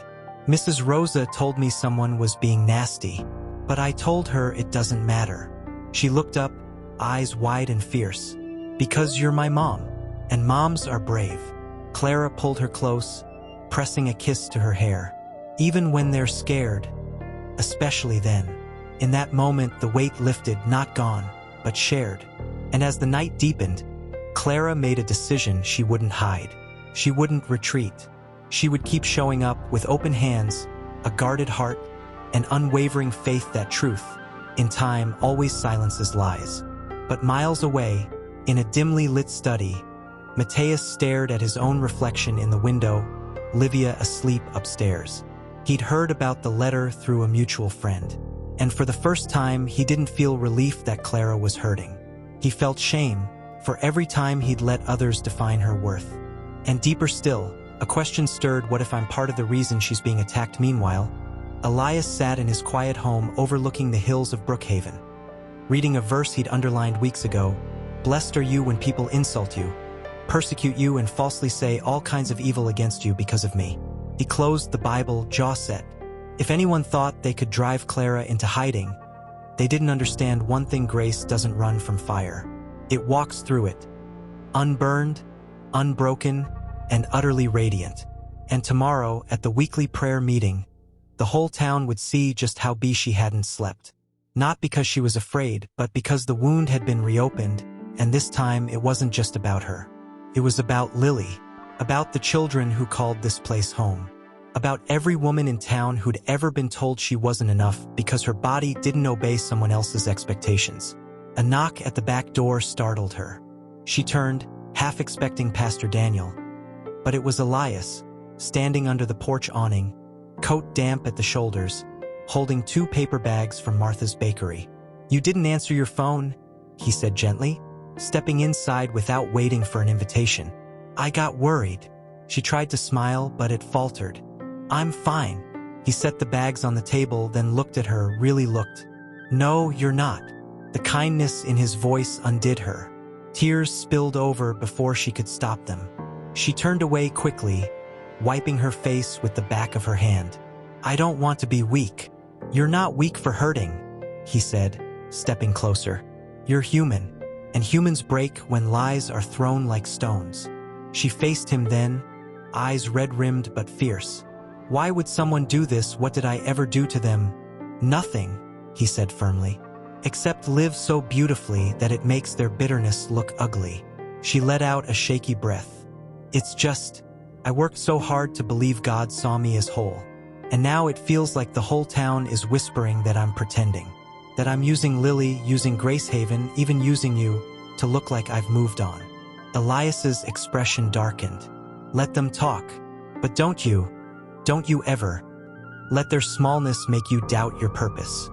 "Mrs. Rosa told me someone was being nasty, but I told her it doesn't matter." She looked up, eyes wide and fierce. "Because you're my mom, and moms are brave." Clara pulled her close, pressing a kiss to her hair. "Even when they're scared, especially then." In that moment, the weight lifted, not gone, but shared. And as the night deepened, Clara made a decision she wouldn't hide. She wouldn't retreat. She would keep showing up with open hands, a guarded heart, and unwavering faith that truth, in time, always silences lies. But miles away, in a dimly lit study, Mateus stared at his own reflection in the window, Livia asleep upstairs. He'd heard about the letter through a mutual friend, and for the first time he didn't feel relief that Clara was hurting. He felt shame for every time he'd let others define her worth. And deeper still, a question stirred: what if I'm part of the reason she's being attacked? Meanwhile, Elias sat in his quiet home overlooking the hills of Brookhaven, reading a verse he'd underlined weeks ago. "Blessed are you when people insult you, persecute you, and falsely say all kinds of evil against you because of me." He closed the Bible, jaw set. If anyone thought they could drive Clara into hiding, they didn't understand one thing: grace doesn't run from fire. It walks through it, unburned, unbroken, and utterly radiant. And tomorrow, at the weekly prayer meeting, the whole town would see just how she hadn't slept. Not because she was afraid, but because the wound had been reopened, and this time it wasn't just about her. It was about Lily, about the children who called this place home, about every woman in town who'd ever been told she wasn't enough because her body didn't obey someone else's expectations. A knock at the back door startled her. She turned, half expecting Pastor Daniel. But it was Elias, standing under the porch awning, coat damp at the shoulders, holding 2 paper bags from Martha's bakery. "You didn't answer your phone," he said gently, stepping inside without waiting for an invitation. "I got worried." She tried to smile, but it faltered. "I'm fine." He set the bags on the table, then looked at her, really looked. "No, you're not." The kindness in his voice undid her. Tears spilled over before she could stop them. She turned away quickly, wiping her face with the back of her hand. "I don't want to be weak." "You're not weak for hurting," he said, stepping closer. "You're human, and humans break when lies are thrown like stones." She faced him then, eyes red-rimmed but fierce. "Why would someone do this? What did I ever do to them?" "Nothing," he said firmly, "except live so beautifully that it makes their bitterness look ugly." She let out a shaky breath. "It's just, I worked so hard to believe God saw me as whole. And now it feels like the whole town is whispering that I'm pretending. That I'm using Lily, using Gracehaven, even using you, to look like I've moved on." Elias's expression darkened. "Let them talk. But don't you ever let their smallness make you doubt your purpose."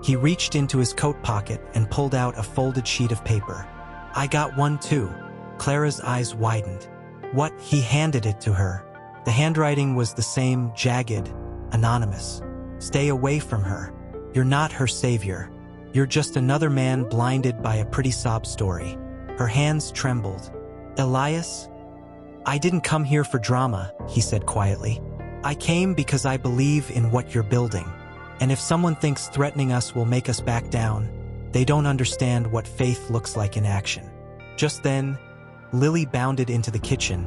He reached into his coat pocket and pulled out a folded sheet of paper. "I got one too." Clara's eyes widened. "What?" He handed it to her. The handwriting was the same, jagged, anonymous. "Stay away from her. You're not her savior. You're just another man blinded by a pretty sob story." Her hands trembled. "Elias, I didn't come here for drama," he said quietly. "I came because I believe in what you're building. And if someone thinks threatening us will make us back down, they don't understand what faith looks like in action." Just then, Lily bounded into the kitchen,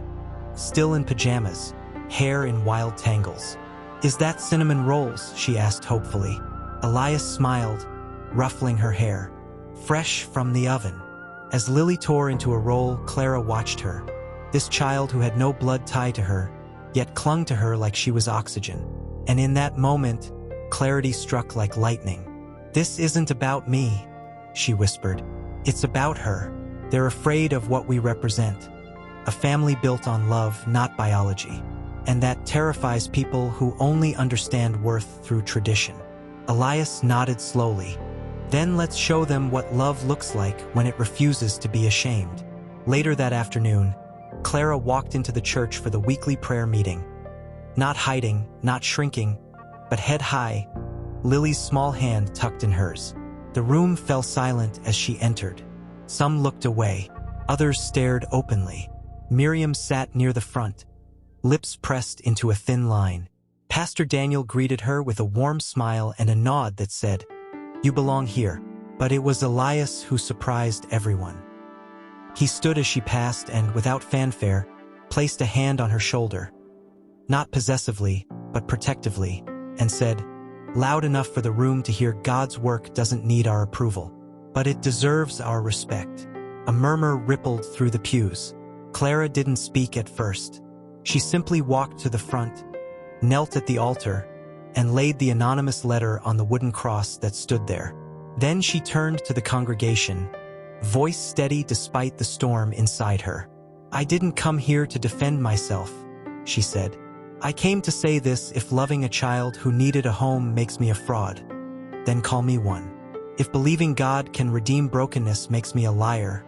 still in pajamas, hair in wild tangles. "Is that cinnamon rolls?" she asked hopefully. Elias smiled, ruffling her hair. "Fresh from the oven." As Lily tore into a roll, Clara watched her. This child who had no blood tie to her, yet clung to her like she was oxygen. And in that moment, clarity struck like lightning. "This isn't about me," she whispered. "It's about her. They're afraid of what we represent. A family built on love, not biology. And that terrifies people who only understand worth through tradition." Elias nodded slowly. "Then let's show them what love looks like when it refuses to be ashamed." Later that afternoon, Clara walked into the church for the weekly prayer meeting. Not hiding, not shrinking, but head high, Lily's small hand tucked in hers. The room fell silent as she entered. Some looked away, others stared openly. Miriam sat near the front, lips pressed into a thin line. Pastor Daniel greeted her with a warm smile and a nod that said, "You belong here." But it was Elias who surprised everyone. He stood as she passed and, without fanfare, placed a hand on her shoulder, not possessively, but protectively, and said, "Loud enough for the room to hear, God's work doesn't need our approval, but it deserves our respect." A murmur rippled through the pews. Clara didn't speak at first. She simply walked to the front, knelt at the altar, and laid the anonymous letter on the wooden cross that stood there. Then she turned to the congregation, voice steady despite the storm inside her. "I didn't come here to defend myself," she said. "I came to say this: if loving a child who needed a home makes me a fraud, then call me one. If believing God can redeem brokenness makes me a liar,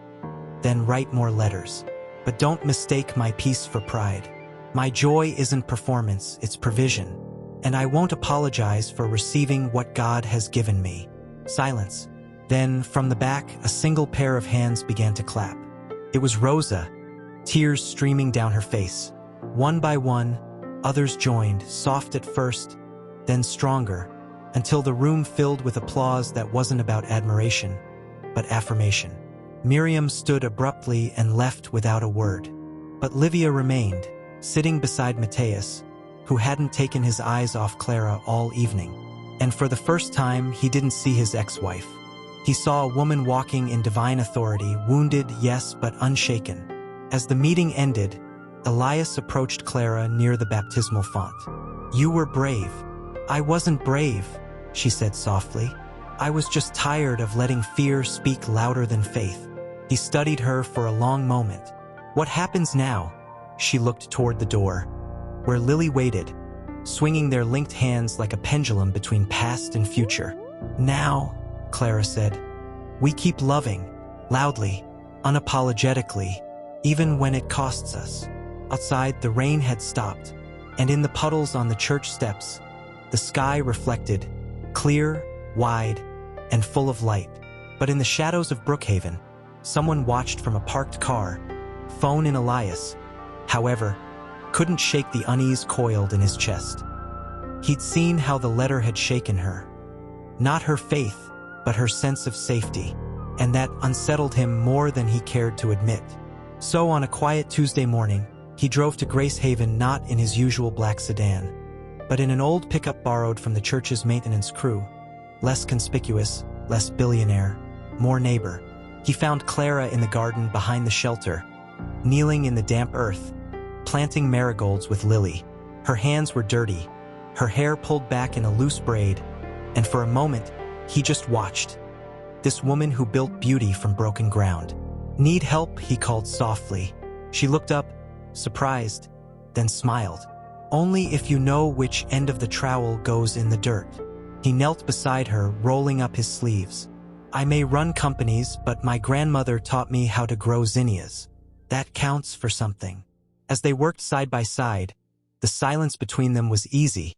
then write more letters. But don't mistake my peace for pride. My joy isn't performance, it's provision. And I won't apologize for receiving what God has given me." Silence. Then, from the back, a single pair of hands began to clap. It was Rosa, tears streaming down her face. One by one, others joined, soft at first, then stronger, until the room filled with applause that wasn't about admiration, but affirmation. Miriam stood abruptly and left without a word. But Livia remained, sitting beside Matthias, who hadn't taken his eyes off Clara all evening. And for the first time, he didn't see his ex-wife. He saw a woman walking in divine authority, wounded, yes, but unshaken. As the meeting ended, Elias approached Clara near the baptismal font. "You were brave." "I wasn't brave," she said softly. "I was just tired of letting fear speak louder than faith." He studied her for a long moment. "What happens now?" She looked toward the door, where Lily waited, swinging their linked hands like a pendulum between past and future. "Now," Clara said, "we keep loving, loudly, unapologetically, even when it costs us." Outside, the rain had stopped, and in the puddles on the church steps, the sky reflected, clear, wide, and full of light. But in the shadows of Brookhaven, someone watched from a parked car, phone in Elias, however, couldn't shake the unease coiled in his chest. He'd seen how the letter had shaken her. Not her faith, but her sense of safety, and that unsettled him more than he cared to admit. So on a quiet Tuesday morning, he drove to Gracehaven not in his usual black sedan, but in an old pickup borrowed from the church's maintenance crew. Less conspicuous, less billionaire, more neighbor. He found Clara in the garden behind the shelter, kneeling in the damp earth, planting marigolds with Lily. Her hands were dirty, her hair pulled back in a loose braid, and for a moment, he just watched. This woman who built beauty from broken ground. "Need help?" he called softly. She looked up, surprised, then smiled. "Only if you know which end of the trowel goes in the dirt." He knelt beside her, rolling up his sleeves. "I may run companies, but my grandmother taught me how to grow zinnias. That counts for something." As they worked side by side, the silence between them was easy,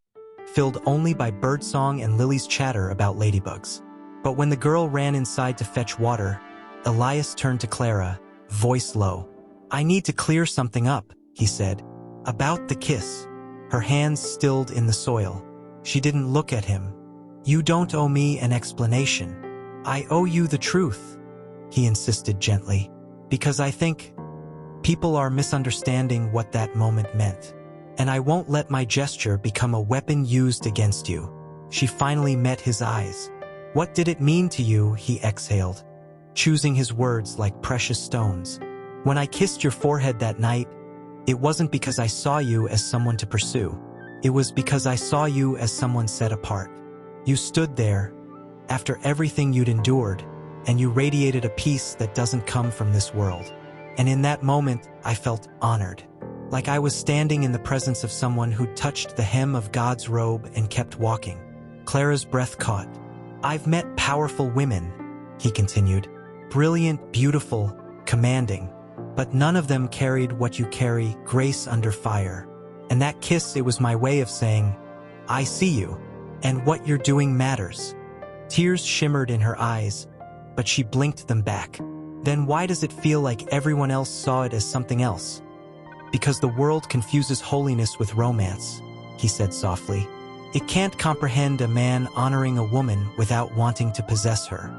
filled only by birdsong and Lily's chatter about ladybugs. But when the girl ran inside to fetch water, Elias turned to Clara, voice low. "I need to clear something up," he said. "About the kiss." Her hands stilled in the soil. She didn't look at him. "You don't owe me an explanation. I owe you the truth," he insisted gently. "Because I think people are misunderstanding what that moment meant. And I won't let my gesture become a weapon used against you." She finally met his eyes. "What did it mean to you?" he exhaled, choosing his words like precious stones. "When I kissed your forehead that night, it wasn't because I saw you as someone to pursue. It was because I saw you as someone set apart. You stood there, after everything you'd endured, and you radiated a peace that doesn't come from this world. And in that moment, I felt honored. Like I was standing in the presence of someone who'd touched the hem of God's robe and kept walking." Clara's breath caught. "I've met powerful women," he continued. "Brilliant, beautiful, commanding. But none of them carried what you carry, grace under fire. And that kiss, it was my way of saying, I see you, and what you're doing matters." Tears shimmered in her eyes, but she blinked them back. "Then why does it feel like everyone else saw it as something else?" "Because the world confuses holiness with romance," he said softly. "It can't comprehend a man honoring a woman without wanting to possess her.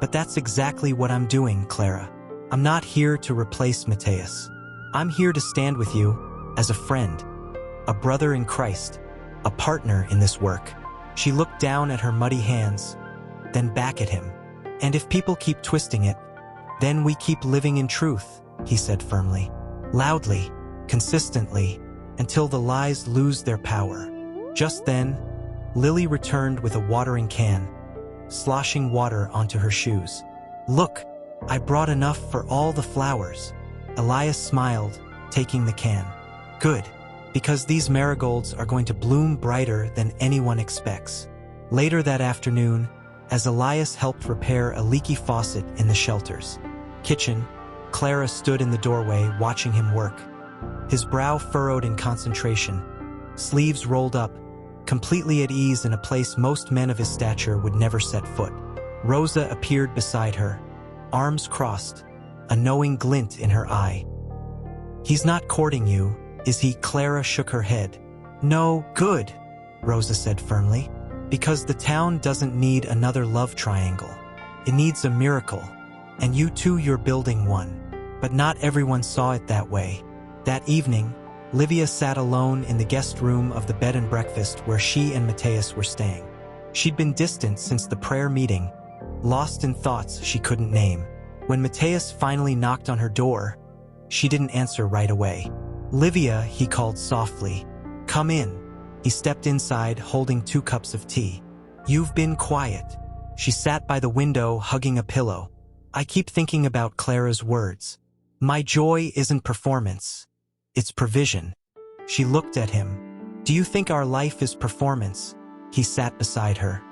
But that's exactly what I'm doing, Clara. I'm not here to replace Mateus. I'm here to stand with you as a friend, a brother in Christ, a partner in this work. She looked down at her muddy hands, then back at him. And if people keep twisting it, then we keep living in truth, he said firmly, loudly, consistently, until the lies lose their power. Just then, Lily returned with a watering can, sloshing water onto her shoes. Look, I brought enough for all the flowers. Elias smiled, taking the can. Good, because these marigolds are going to bloom brighter than anyone expects. Later that afternoon, as Elias helped repair a leaky faucet in the shelter's kitchen, Clara stood in the doorway watching him work. His brow furrowed in concentration, sleeves rolled up, completely at ease in a place most men of his stature would never set foot. Rosa appeared beside her, arms crossed, a knowing glint in her eye. He's not courting you, is he? Clara shook her head. No, good, Rosa said firmly, because the town doesn't need another love triangle. It needs a miracle, and you too, you're building one. But not everyone saw it that way. That evening, Livia sat alone in the guest room of the bed and breakfast where she and Mateus were staying. She'd been distant since the prayer meeting, lost in thoughts she couldn't name. When Mateus finally knocked on her door, she didn't answer right away. Livia, he called softly. Come in. He stepped inside, holding 2 cups of tea. You've been quiet. She sat by the window, hugging a pillow. I keep thinking about Clara's words. My joy isn't performance. It's provision. She looked at him. Do you think our life is performance? He sat beside her,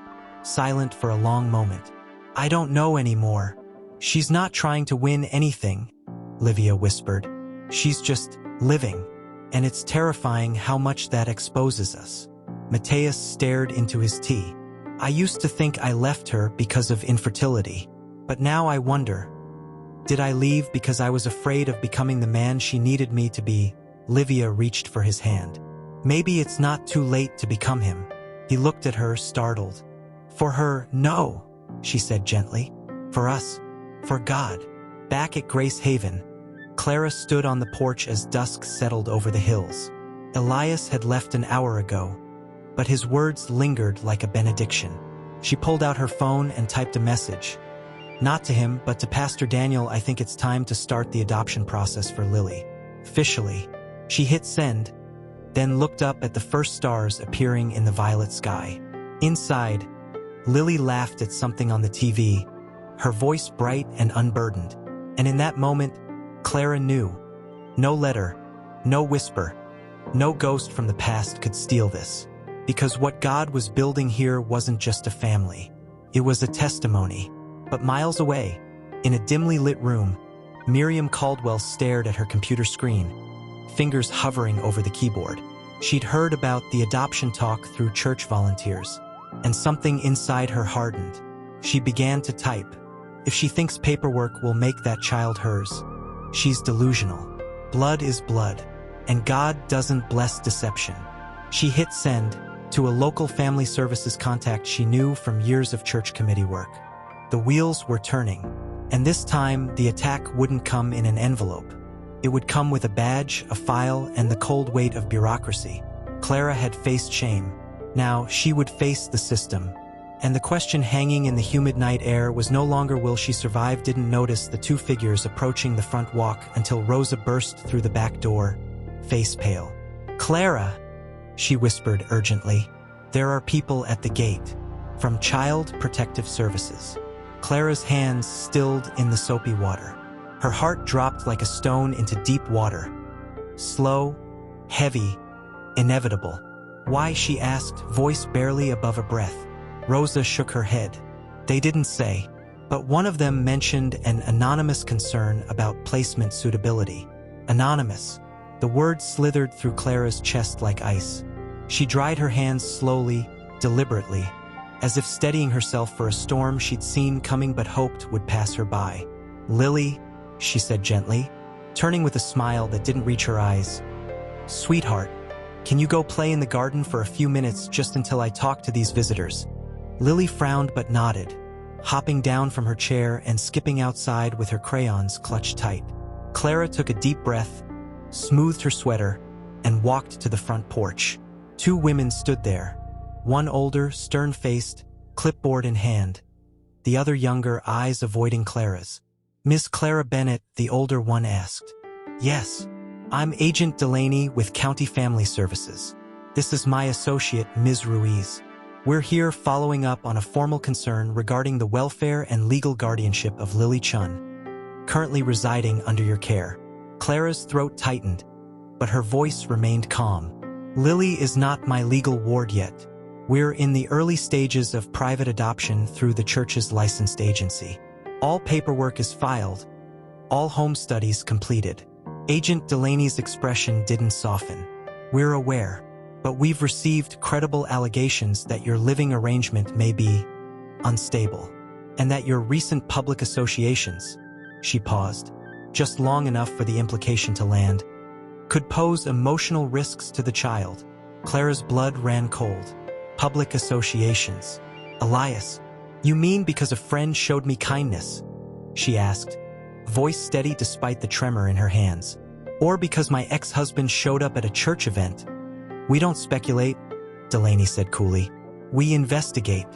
silent for a long moment. I don't know anymore. She's not trying to win anything, Livia whispered. She's just living, and it's terrifying how much that exposes us. Mateus stared into his tea. I used to think I left her because of infertility, but now I wonder, did I leave because I was afraid of becoming the man she needed me to be? Livia reached for his hand. Maybe it's not too late to become him. He looked at her, startled. For her, no, she said gently. For us, for God. Back at Grace Haven, Clara stood on the porch as dusk settled over the hills. Elias had left an hour ago, but his words lingered like a benediction. She pulled out her phone and typed a message. Not to him, but to Pastor Daniel. I think it's time to start the adoption process for Lily. Officially. She hit send, then looked up at the first stars appearing in the violet sky. Inside, Lily laughed at something on the TV, her voice bright and unburdened. And in that moment, Clara knew. No letter, no whisper, no ghost from the past could steal this. Because what God was building here wasn't just a family. It was a testimony. But miles away, in a dimly lit room, Miriam Caldwell stared at her computer screen, fingers hovering over the keyboard. She'd heard about the adoption talk through church volunteers, and something inside her hardened. She began to type. If she thinks paperwork will make that child hers, she's delusional. Blood is blood, and God doesn't bless deception. She hit send to a local family services contact she knew from years of church committee work. The wheels were turning, and this time the attack wouldn't come in an envelope. It would come with a badge, a file, and the cold weight of bureaucracy. Clara had faced shame. Now she would face the system. And the question hanging in the humid night air was no longer will she survive. Didn't notice the 2 figures approaching the front walk until Rosa burst through the back door, face pale. Clara, she whispered urgently. There are people at the gate, from Child Protective Services. Clara's hands stilled in the soapy water. Her heart dropped like a stone into deep water. Slow, heavy, inevitable. Why, she asked, voice barely above a breath. Rosa shook her head. They didn't say, but one of them mentioned an anonymous concern about placement suitability. Anonymous. The word slithered through Clara's chest like ice. She dried her hands slowly, deliberately, as if steadying herself for a storm she'd seen coming but hoped would pass her by. Lily, she said gently, turning with a smile that didn't reach her eyes. Sweetheart, can you go play in the garden for a few minutes just until I talk to these visitors? Lily frowned but nodded. hopping down from her chair and skipping outside with her crayons clutched tight. Clara took a deep breath, smoothed her sweater, and walked to the front porch. Two women stood there, one older, stern-faced, clipboard in hand, the other younger, eyes avoiding Clara's. "Miss Clara Bennett," the older one asked. "Yes, I'm Agent Delaney with County Family Services. This is my associate, Ms. Ruiz. We're here following up on a formal concern regarding the welfare and legal guardianship of Lily Chun, currently residing under your care." Clara's throat tightened, but her voice remained calm. "Lily is not my legal ward yet. We're in the early stages of private adoption through the church's licensed agency. All paperwork is filed, all home studies completed." Agent Delaney's expression didn't soften. "We're aware, but we've received credible allegations that your living arrangement may be unstable, and that your recent public associations," she paused, just long enough for the implication to land, "could pose emotional risks to the child." Clara's blood ran cold. "Public associations? Elias, you mean because a friend showed me kindness?" she asked, voice steady despite the tremor in her hands. "Or because my ex-husband showed up at a church event?" "We don't speculate," Delaney said coolly. "We investigate,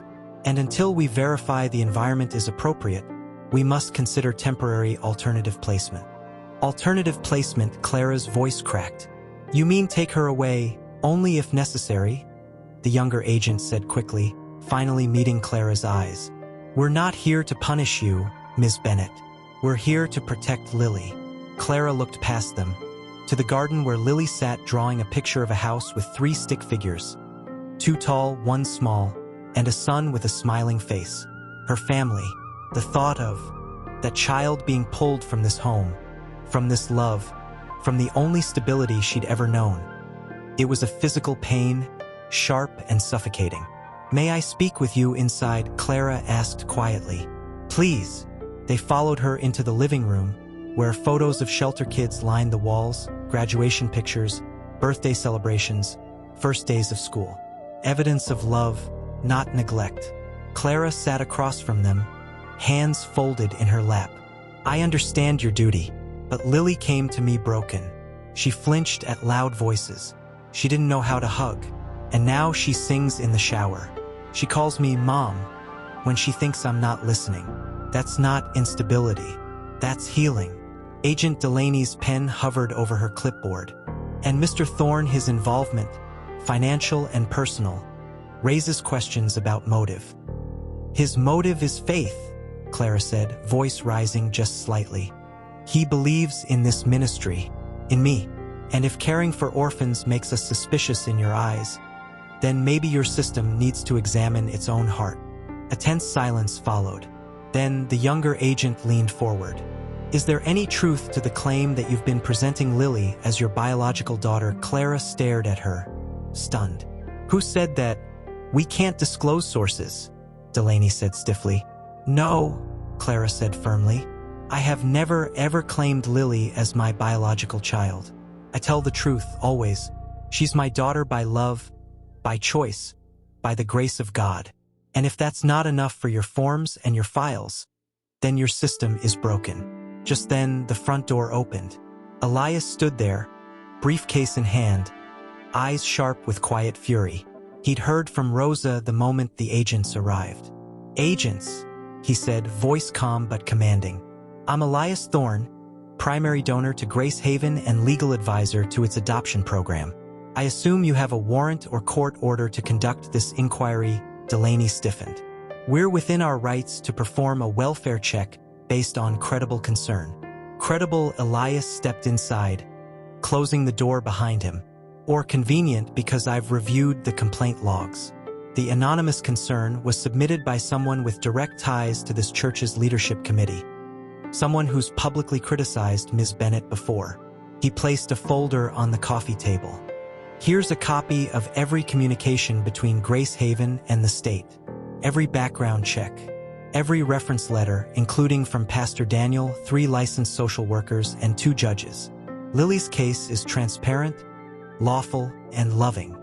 and until we verify the environment is appropriate, we must consider temporary alternative placement." "Alternative placement," Clara's voice cracked. "You mean take her away only if necessary?" the younger agent said quickly, finally meeting Clara's eyes. "We're not here to punish you, Ms. Bennett. We're here to protect Lily." Clara looked past them, to the garden where Lily sat drawing a picture of a house with 3 stick figures, 2 tall, 1 small, and a son with a smiling face. Her family, the thought of that child being pulled from this home, from this love, from the only stability she'd ever known. It was a physical pain, sharp and suffocating. "May I speak with you inside?" Clara asked quietly. "Please." They followed her into the living room, where photos of shelter kids lined the walls, graduation pictures, birthday celebrations, first days of school. Evidence of love, not neglect. Clara sat across from them, hands folded in her lap. "I understand your duty, but Lily came to me broken." She flinched at loud voices. She didn't know how to hug, and now she sings in the shower. She calls me Mom when she thinks I'm not listening. That's not instability. That's healing. Agent Delaney's pen hovered over her clipboard, and Mr. Thorne, his involvement, financial and personal, raises questions about motive. "His motive is faith," Clara said, voice rising just slightly. "He believes in this ministry, in me, and if caring for orphans makes us suspicious in your eyes, then maybe your system needs to examine its own heart." A tense silence followed. Then the younger agent leaned forward. "Is there any truth to the claim that you've been presenting Lily as your biological daughter?" Clara stared at her, stunned. "Who said that?" "We can't disclose sources," Delaney said stiffly. "No," Clara said firmly. "I have never ever claimed Lily as my biological child. I tell the truth, always. She's my daughter by love, by choice, by the grace of God. And if that's not enough for your forms and your files, then your system is broken." Just then, the front door opened. Elias stood there, briefcase in hand, eyes sharp with quiet fury. He'd heard from Rosa the moment the agents arrived. "Agents," he said, voice calm but commanding. "I'm Elias Thorne, primary donor to Grace Haven and legal advisor to its adoption program. I assume you have a warrant or court order to conduct this inquiry." Delaney stiffened. "We're within our rights to perform a welfare check based on credible concern." Credible. Elias stepped inside, closing the door behind him. "Or convenient because I've reviewed the complaint logs." The anonymous concern was submitted by someone with direct ties to this church's leadership committee, someone who's publicly criticized Ms. Bennett before. He placed a folder on the coffee table. "Here's a copy of every communication between Grace Haven and the state. Every background check. Every reference letter, including from Pastor Daniel, 3 licensed social workers, and 2 judges. Lily's case is transparent, lawful, and loving."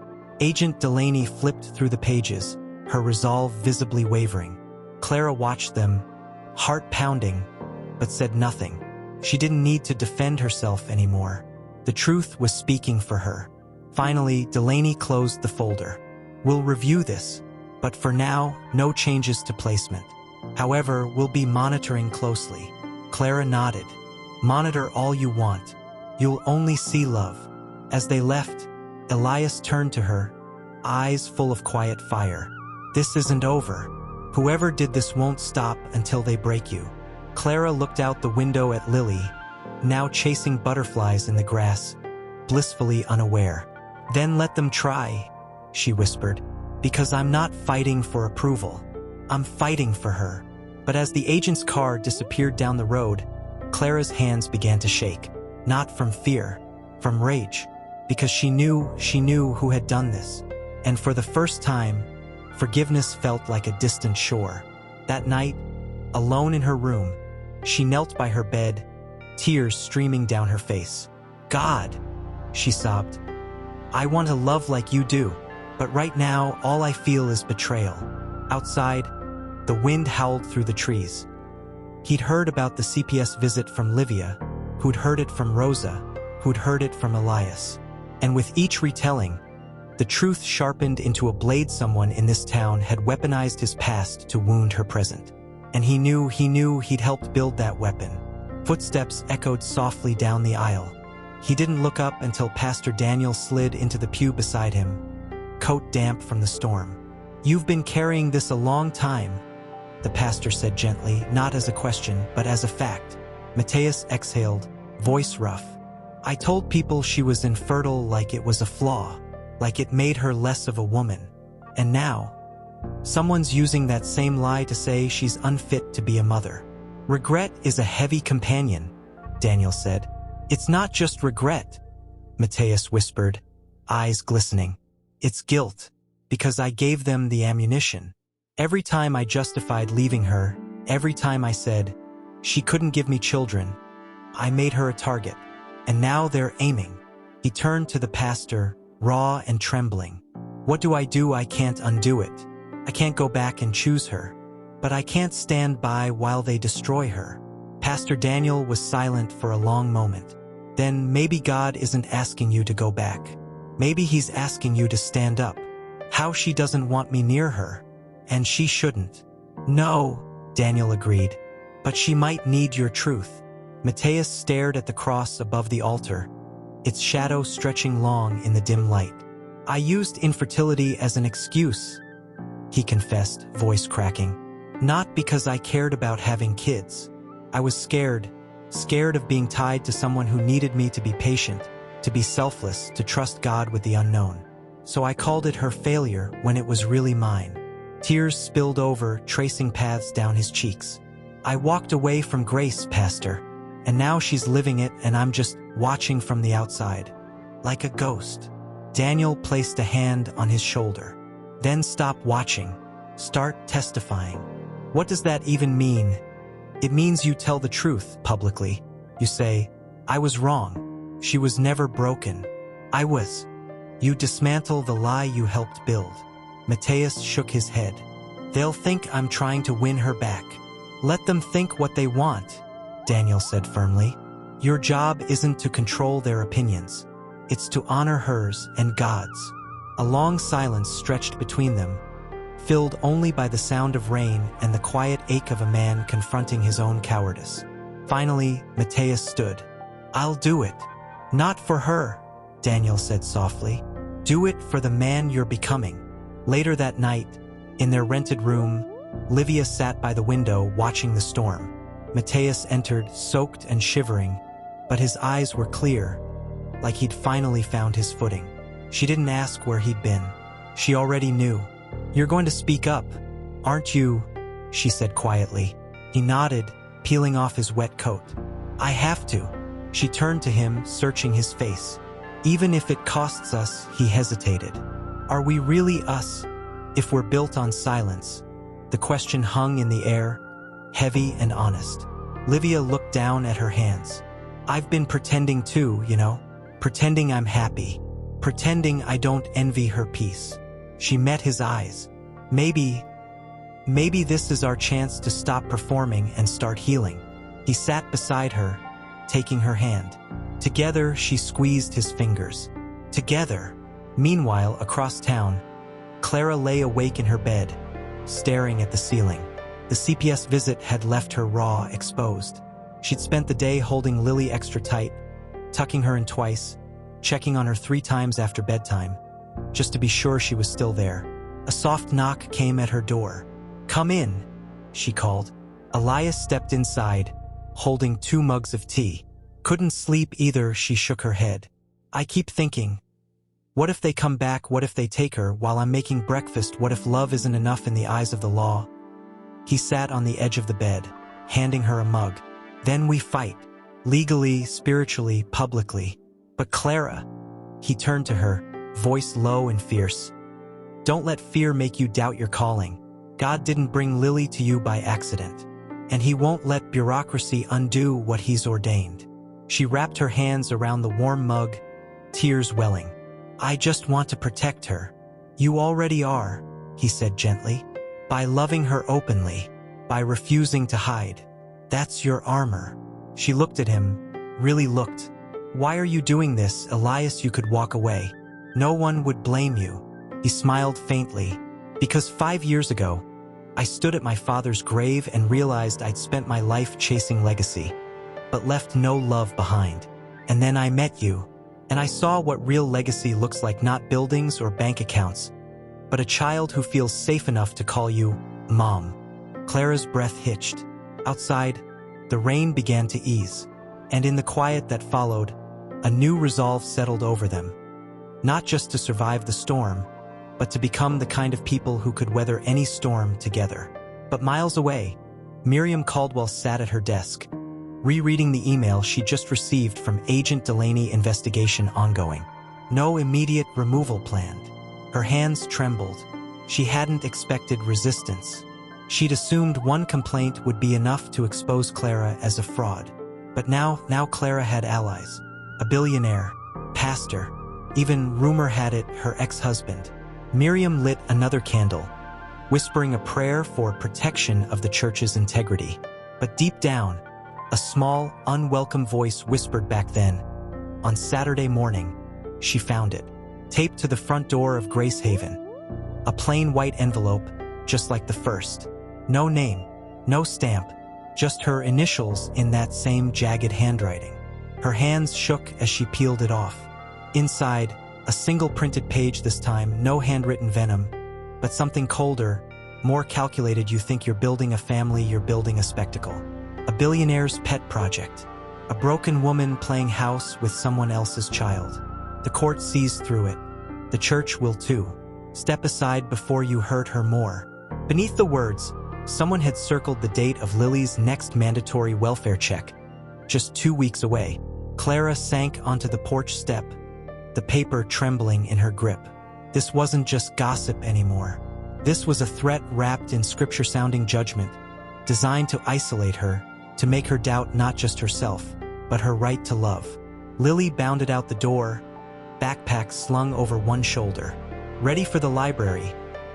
Agent Delaney flipped through the pages, her resolve visibly wavering. Clara watched them, heart pounding, but said nothing. She didn't need to defend herself anymore. The truth was speaking for her. Finally, Delaney closed the folder. We'll review this, but for now, no changes to placement. However, we'll be monitoring closely. Clara nodded. Monitor all you want. You'll only see love. As they left, Elias turned to her, eyes full of quiet fire. This isn't over. Whoever did this won't stop until they break you. Clara looked out the window at Lily, now chasing butterflies in the grass, blissfully unaware. Then let them try, she whispered, because I'm not fighting for approval. I'm fighting for her. But as the agent's car disappeared down the road, Clara's hands began to shake, not from fear, from rage, because she knew who had done this. And for the first time, forgiveness felt like a distant shore. That night, alone in her room, she knelt by her bed, tears streaming down her face. God, she sobbed, I want to love like you do, but right now all I feel is betrayal. Outside, the wind howled through the trees. He'd heard about the CPS visit from Livia, who'd heard it from Rosa, who'd heard it from Elias. And with each retelling, the truth sharpened into a blade. Someone in this town had weaponized his past to wound her present. And he knew he'd helped build that weapon. Footsteps echoed softly down the aisle. He didn't look up until Pastor Daniel slid into the pew beside him, coat damp from the storm. You've been carrying this a long time, the pastor said gently, not as a question, but as a fact. Matthias exhaled, voice rough. I told people she was infertile like it was a flaw, like it made her less of a woman. And now, someone's using that same lie to say she's unfit to be a mother. Regret is a heavy companion, Daniel said. It's not just regret, Matthias whispered, eyes glistening. It's guilt, because I gave them the ammunition. Every time I justified leaving her, every time I said, she couldn't give me children, I made her a target. And now they're aiming. He turned to the pastor, raw and trembling. What do? I can't undo it. I can't go back and choose her. But I can't stand by while they destroy her. Pastor Daniel was silent for a long moment. Then maybe God isn't asking you to go back. Maybe he's asking you to stand up. How she doesn't want me near her. And she shouldn't. No, Daniel agreed. But she might need your truth. Matthias stared at the cross above the altar, its shadow stretching long in the dim light. I used infertility as an excuse, he confessed, voice cracking. Not because I cared about having kids. I was scared of being tied to someone who needed me to be patient, to be selfless, to trust God with the unknown. So I called it her failure when it was really mine. Tears spilled over, tracing paths down his cheeks. I walked away from Grace, Pastor, and now she's living it and I'm just watching from the outside. Like a ghost. Daniel placed a hand on his shoulder. Then stop watching. Start testifying. What does that even mean? It means you tell the truth publicly. You say, I was wrong. She was never broken. I was. You dismantle the lie you helped build. Matthias shook his head. They'll think I'm trying to win her back. Let them think what they want, Daniel said firmly. Your job isn't to control their opinions. It's to honor hers and God's. A long silence stretched between them, filled only by the sound of rain and the quiet ache of a man confronting his own cowardice. Finally, Matthias stood. I'll do it. Not for her, Daniel said softly. Do it for the man you're becoming. Later that night, in their rented room, Livia sat by the window watching the storm. Matthias entered, soaked and shivering, but his eyes were clear, like he'd finally found his footing. She didn't ask where he'd been. She already knew. You're going to speak up, aren't you? She said quietly. He nodded, peeling off his wet coat. I have to. She turned to him, searching his face. Even if it costs us, he hesitated. Are we really us, if we're built on silence? The question hung in the air, heavy and honest. Livia looked down at her hands. I've been pretending too, pretending I'm happy, pretending I don't envy her peace. She met his eyes. Maybe Maybe this is our chance to stop performing and start healing. He sat beside her, taking her hand. Together, she squeezed his fingers. Together. Meanwhile, across town, Clara lay awake in her bed, staring at the ceiling. The CPS visit had left her raw, exposed. She'd spent the day holding Lily extra tight, tucking her in twice, checking on her 3 times after bedtime, just to be sure she was still there. A soft knock came at her door. "Come in," she called. Elias stepped inside, holding 2 mugs of tea. Couldn't sleep either, she shook her head. "I keep thinking, what if they come back, what if they take her while I'm making breakfast, what if love isn't enough in the eyes of the law?" He sat on the edge of the bed, handing her a mug. "Then we fight. Legally, spiritually, publicly. But Clara," he turned to her, voice low and fierce, "don't let fear make you doubt your calling. God didn't bring Lily to you by accident, and he won't let bureaucracy undo what he's ordained." She wrapped her hands around the warm mug, tears welling. "I just want to protect her." "You already are," he said gently, "by loving her openly, by refusing to hide. That's your armor." She looked at him, really looked. "Why are you doing this, Elias? You could walk away. No one would blame you." He smiled faintly. "Because 5 years ago, I stood at my father's grave and realized I'd spent my life chasing legacy, but left no love behind. And then I met you, and I saw what real legacy looks like, not buildings or bank accounts, but a child who feels safe enough to call you Mom." Clara's breath hitched. Outside, the rain began to ease, and in the quiet that followed, a new resolve settled over them. Not just to survive the storm, but to become the kind of people who could weather any storm together. But miles away, Miriam Caldwell sat at her desk, rereading the email she just received from Agent Delaney. "Investigation ongoing. No immediate removal planned." Her hands trembled. She hadn't expected resistance. She'd assumed one complaint would be enough to expose Clara as a fraud. But now Clara had allies. A billionaire, pastor, even rumor had it, her ex-husband. Miriam lit another candle, whispering a prayer for protection of the church's integrity. But deep down, a small, unwelcome voice whispered back then. On Saturday morning, she found it, taped to the front door of Grace Haven. A plain white envelope, just like the first. No name, no stamp, just her initials in that same jagged handwriting. Her hands shook as she peeled it off. Inside, a single printed page this time, no handwritten venom, but something colder, more calculated. "You think you're building a family, you're building a spectacle. A billionaire's pet project. A broken woman playing house with someone else's child. The court sees through it. The church will too. Step aside before you hurt her more." Beneath the words, someone had circled the date of Lily's next mandatory welfare check, just 2 weeks away. Clara sank onto the porch step, the paper trembling in her grip. This wasn't just gossip anymore. This was a threat wrapped in scripture-sounding judgment, designed to isolate her, to make her doubt not just herself, but her right to love. Lily bounded out the door, backpack slung over one shoulder. Ready for the library.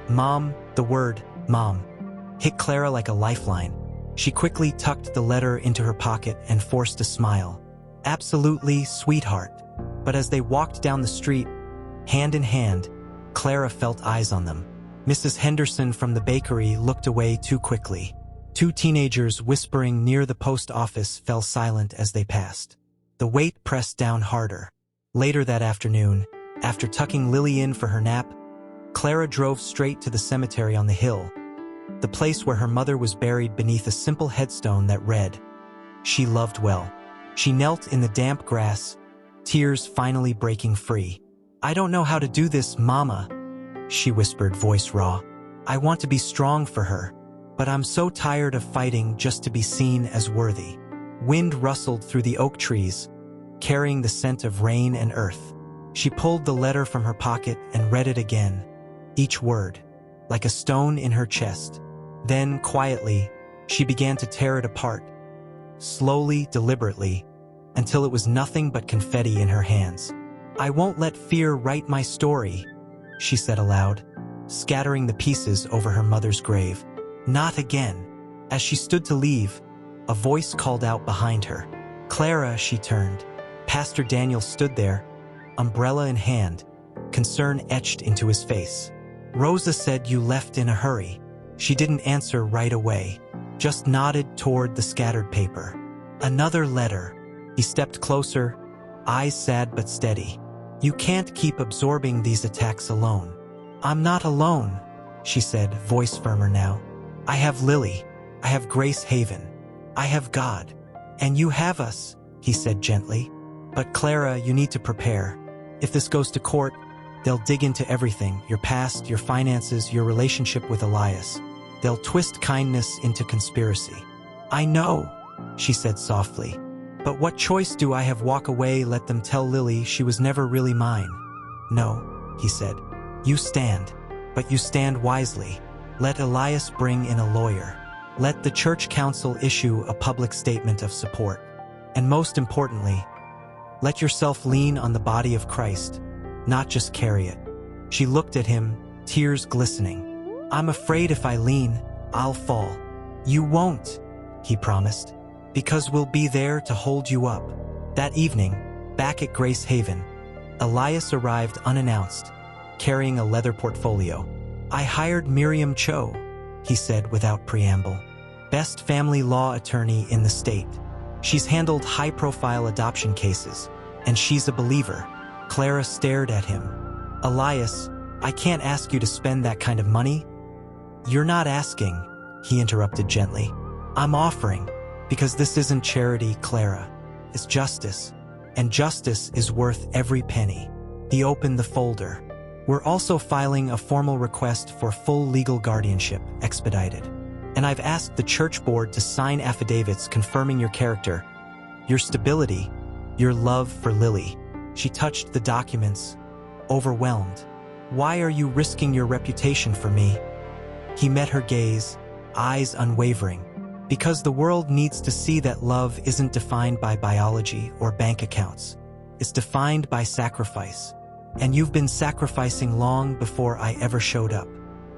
Mom, the word, Mom, hit Clara like a lifeline. She quickly tucked the letter into her pocket and forced a smile. "Absolutely, sweetheart." But as they walked down the street, hand in hand, Clara felt eyes on them. Mrs. Henderson from the bakery looked away too quickly. 2 teenagers whispering near the post office fell silent as they passed. The weight pressed down harder. Later that afternoon, after tucking Lily in for her nap, Clara drove straight to the cemetery on the hill, the place where her mother was buried beneath a simple headstone that read, "She loved well." She knelt in the damp grass, tears finally breaking free. "I don't know how to do this, Mama," she whispered, voice raw. "I want to be strong for her, but I'm so tired of fighting just to be seen as worthy." Wind rustled through the oak trees, carrying the scent of rain and earth. She pulled the letter from her pocket and read it again, each word, like a stone in her chest. Then, quietly, she began to tear it apart, slowly, deliberately, until it was nothing but confetti in her hands. "I won't let fear write my story," she said aloud, scattering the pieces over her mother's grave. Not again. As she stood to leave, a voice called out behind her. Clara, she turned. Pastor Daniel stood there, umbrella in hand, concern etched into his face. Rosa said you left in a hurry. She didn't answer right away, just nodded toward the scattered paper. Another letter. He stepped closer, eyes sad but steady. You can't keep absorbing these attacks alone. I'm not alone, she said, voice firmer now. I have Lily. I have Grace Haven. I have God. And you have us, he said gently. But Clara, you need to prepare. If this goes to court, they'll dig into everything, your past, your finances, your relationship with Elias. They'll twist kindness into conspiracy. I know, she said softly. But what choice do I have? Walk away, let them tell Lily she was never really mine. No, he said. You stand, but you stand wisely. Let Elias bring in a lawyer. Let the church council issue a public statement of support. And most importantly, let yourself lean on the body of Christ, not just carry it. She looked at him, tears glistening. I'm afraid if I lean, I'll fall. You won't, he promised, because we'll be there to hold you up. That evening, back at Grace Haven, Elias arrived unannounced, carrying a leather portfolio. I hired Miriam Cho, he said without preamble. Best family law attorney in the state. She's handled high-profile adoption cases, and she's a believer. Clara stared at him. Elias, I can't ask you to spend that kind of money. You're not asking, he interrupted gently. I'm offering, because this isn't charity, Clara. It's justice, and justice is worth every penny. He opened the folder. We're also filing a formal request for full legal guardianship, expedited. And I've asked the church board to sign affidavits confirming your character, your stability, your love for Lily. She touched the documents, overwhelmed. Why are you risking your reputation for me? He met her gaze, eyes unwavering. Because the world needs to see that love isn't defined by biology or bank accounts. It's defined by sacrifice. And you've been sacrificing long before I ever showed up.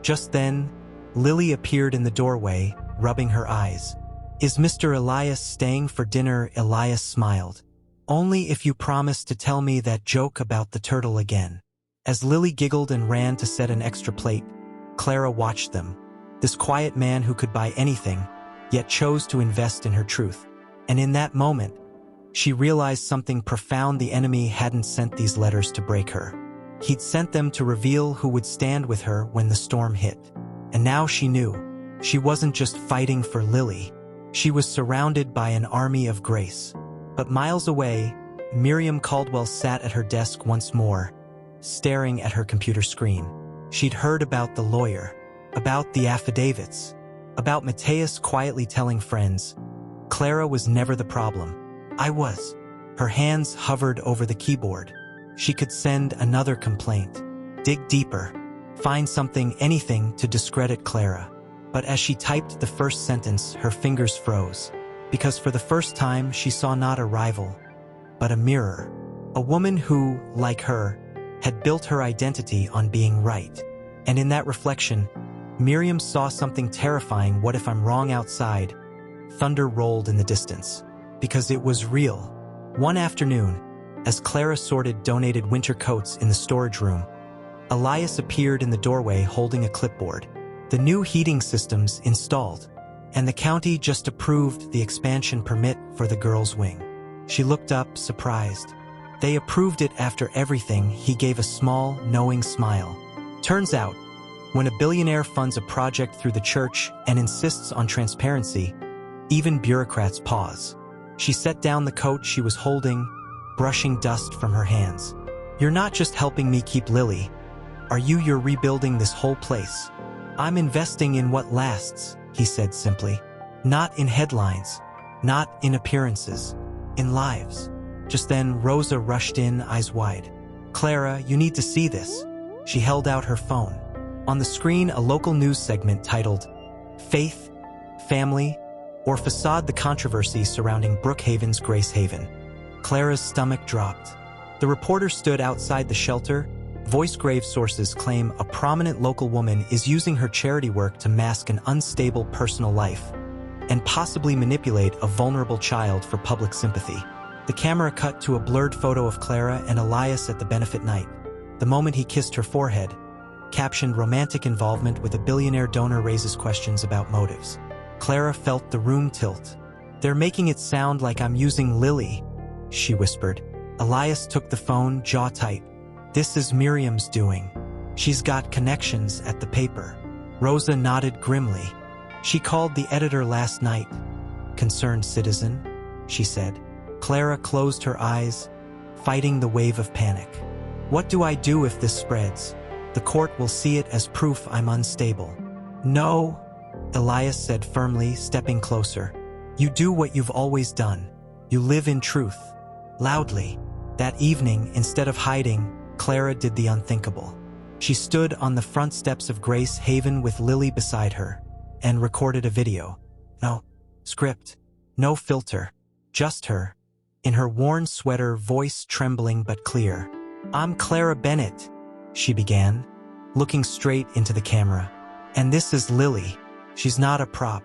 Just then, Lily appeared in the doorway, rubbing her eyes. Is Mr. Elias staying for dinner? Elias smiled. Only if you promise to tell me that joke about the turtle again. As Lily giggled and ran to set an extra plate, Clara watched them. This quiet man who could buy anything, yet chose to invest in her truth. And in that moment, she realized something profound. The enemy hadn't sent these letters to break her. He'd sent them to reveal who would stand with her when the storm hit. And now she knew. She wasn't just fighting for Lily. She was surrounded by an army of grace. But miles away, Miriam Caldwell sat at her desk once more, staring at her computer screen. She'd heard about the lawyer, about the affidavits, about Mateus quietly telling friends. Clara was never the problem. I was. Her hands hovered over the keyboard. She could send another complaint, dig deeper, find something, anything to discredit Clara. But as she typed the first sentence, her fingers froze, because for the first time she saw not a rival, but a mirror. A woman who, like her, had built her identity on being right. And in that reflection, Miriam saw something terrifying. What if I'm wrong? Outside, thunder rolled in the distance. Because it was real. One afternoon, as Clara sorted donated winter coats in the storage room, Elias appeared in the doorway holding a clipboard. The new heating systems installed, and the county just approved the expansion permit for the girls' wing. She looked up, surprised. They approved it after everything. He gave a small, knowing smile. Turns out, when a billionaire funds a project through the church and insists on transparency, even bureaucrats pause. She set down the coat she was holding, brushing dust from her hands. You're not just helping me keep Lily. Are you? You're rebuilding this whole place. I'm investing in what lasts, he said simply. Not in headlines, not in appearances, in lives. Just then, Rosa rushed in, eyes wide. Clara, you need to see this. She held out her phone. On the screen, a local news segment titled, Faith, Family, or Facade: The Controversy Surrounding Brookhaven's Grace Haven. Clara's stomach dropped. The reporter stood outside the shelter, Voice-Grave sources claim a prominent local woman is using her charity work to mask an unstable personal life and possibly manipulate a vulnerable child for public sympathy. The camera cut to a blurred photo of Clara and Elias at the benefit night. The moment he kissed her forehead, captioned "Romantic involvement with a billionaire donor raises questions about motives." Clara felt the room tilt. "They're making it sound like I'm using Lily," she whispered. Elias took the phone, jaw tight. "This is Miriam's doing. She's got connections at the paper." Rosa nodded grimly. "She called the editor last night." "Concerned citizen," she said. Clara closed her eyes, fighting the wave of panic. "What do I do if this spreads? The court will see it as proof I'm unstable." "No," Elias said firmly, stepping closer. "You do what you've always done. You live in truth." Loudly. That evening, instead of hiding, Clara did the unthinkable. She stood on the front steps of Grace Haven with Lily beside her and recorded a video. No script, no filter, just her, in her worn sweater, voice trembling but clear. "I'm Clara Bennett," she began, looking straight into the camera. "And this is Lily. She's not a prop.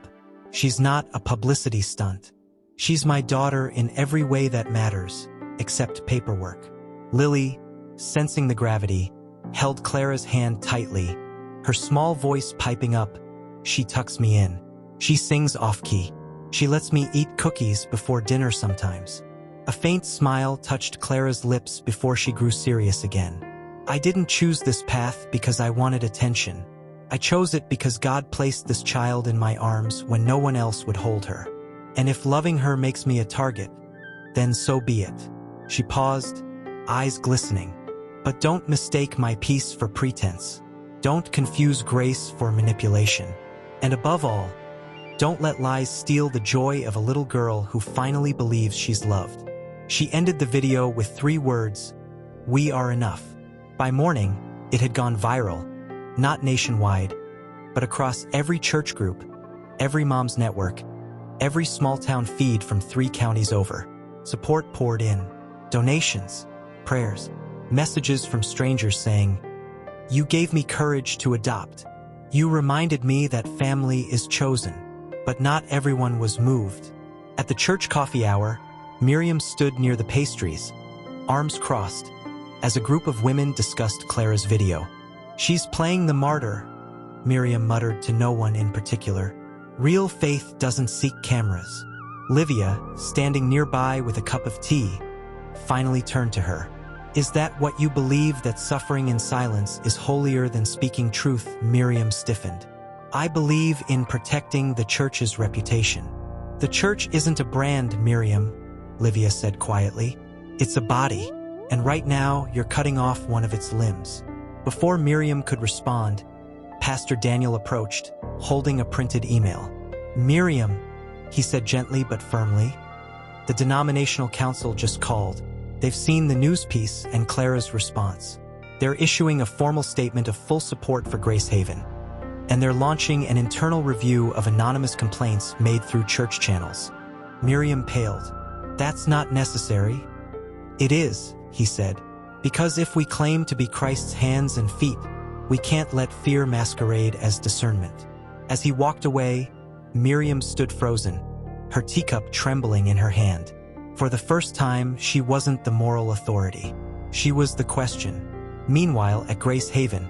She's not a publicity stunt. She's my daughter in every way that matters, except paperwork." Lily, sensing the gravity, held Clara's hand tightly, her small voice piping up. "She tucks me in. She sings off-key. She lets me eat cookies before dinner sometimes." A faint smile touched Clara's lips before she grew serious again. "I didn't choose this path because I wanted attention. I chose it because God placed this child in my arms when no one else would hold her. And if loving her makes me a target, then so be it." She paused, eyes glistening. "But don't mistake my peace for pretense. Don't confuse grace for manipulation. And above all, don't let lies steal the joy of a little girl who finally believes she's loved." She ended the video with 3 words: "We are enough." By morning, it had gone viral, not nationwide, but across every church group, every mom's network, every small-town feed from 3 counties over. Support poured in. Donations, prayers, messages from strangers saying, "You gave me courage to adopt. You reminded me that family is chosen." But not everyone was moved. At the church coffee hour, Miriam stood near the pastries, arms crossed, as a group of women discussed Clara's video. "She's playing the martyr," Miriam muttered to no one in particular. "Real faith doesn't seek cameras." Livia, standing nearby with a cup of tea, finally turned to her. "Is that what you believe, that suffering in silence is holier than speaking truth?" Miriam stiffened. "I believe in protecting the church's reputation." "The church isn't a brand, Miriam," Livia said quietly. "It's a body, and right now you're cutting off one of its limbs." Before Miriam could respond, Pastor Daniel approached, holding a printed email. "Miriam," he said gently but firmly, "the denominational council just called. They've seen the news piece and Clara's response. They're issuing a formal statement of full support for Grace Haven, and they're launching an internal review of anonymous complaints made through church channels." Miriam paled. "That's not necessary." "It is," he said, "because if we claim to be Christ's hands and feet, we can't let fear masquerade as discernment." As he walked away, Miriam stood frozen, her teacup trembling in her hand. For the first time, she wasn't the moral authority. She was the question. Meanwhile, at Grace Haven,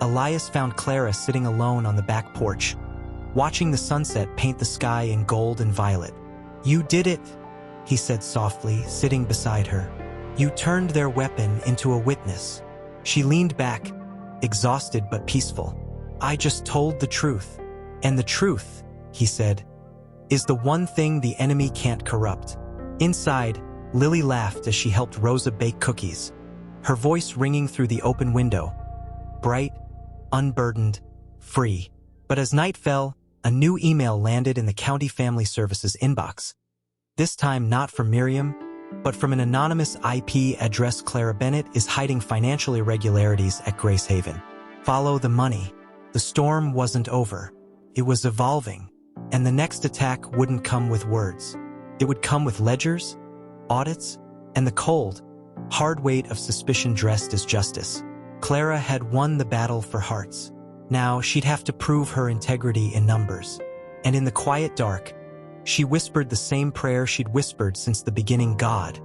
Elias found Clara sitting alone on the back porch, watching the sunset paint the sky in gold and violet. "You did it," he said softly, sitting beside her. "You turned their weapon into a witness." She leaned back, exhausted but peaceful. "I just told the truth. And the truth," he said, "is the one thing the enemy can't corrupt." Inside, Lily laughed as she helped Rosa bake cookies, her voice ringing through the open window. Bright, unburdened, free. But as night fell, a new email landed in the County Family Services inbox. This time not from Miriam, but from an anonymous IP address. "Clara Bennett is hiding financial irregularities at Grace Haven. Follow the money." The storm wasn't over. It was evolving, and the next attack wouldn't come with words. It would come with ledgers, audits, and the cold, hard weight of suspicion dressed as justice. Clara had won the battle for hearts. Now she'd have to prove her integrity in numbers. And in the quiet dark, she whispered the same prayer she'd whispered since the beginning. God,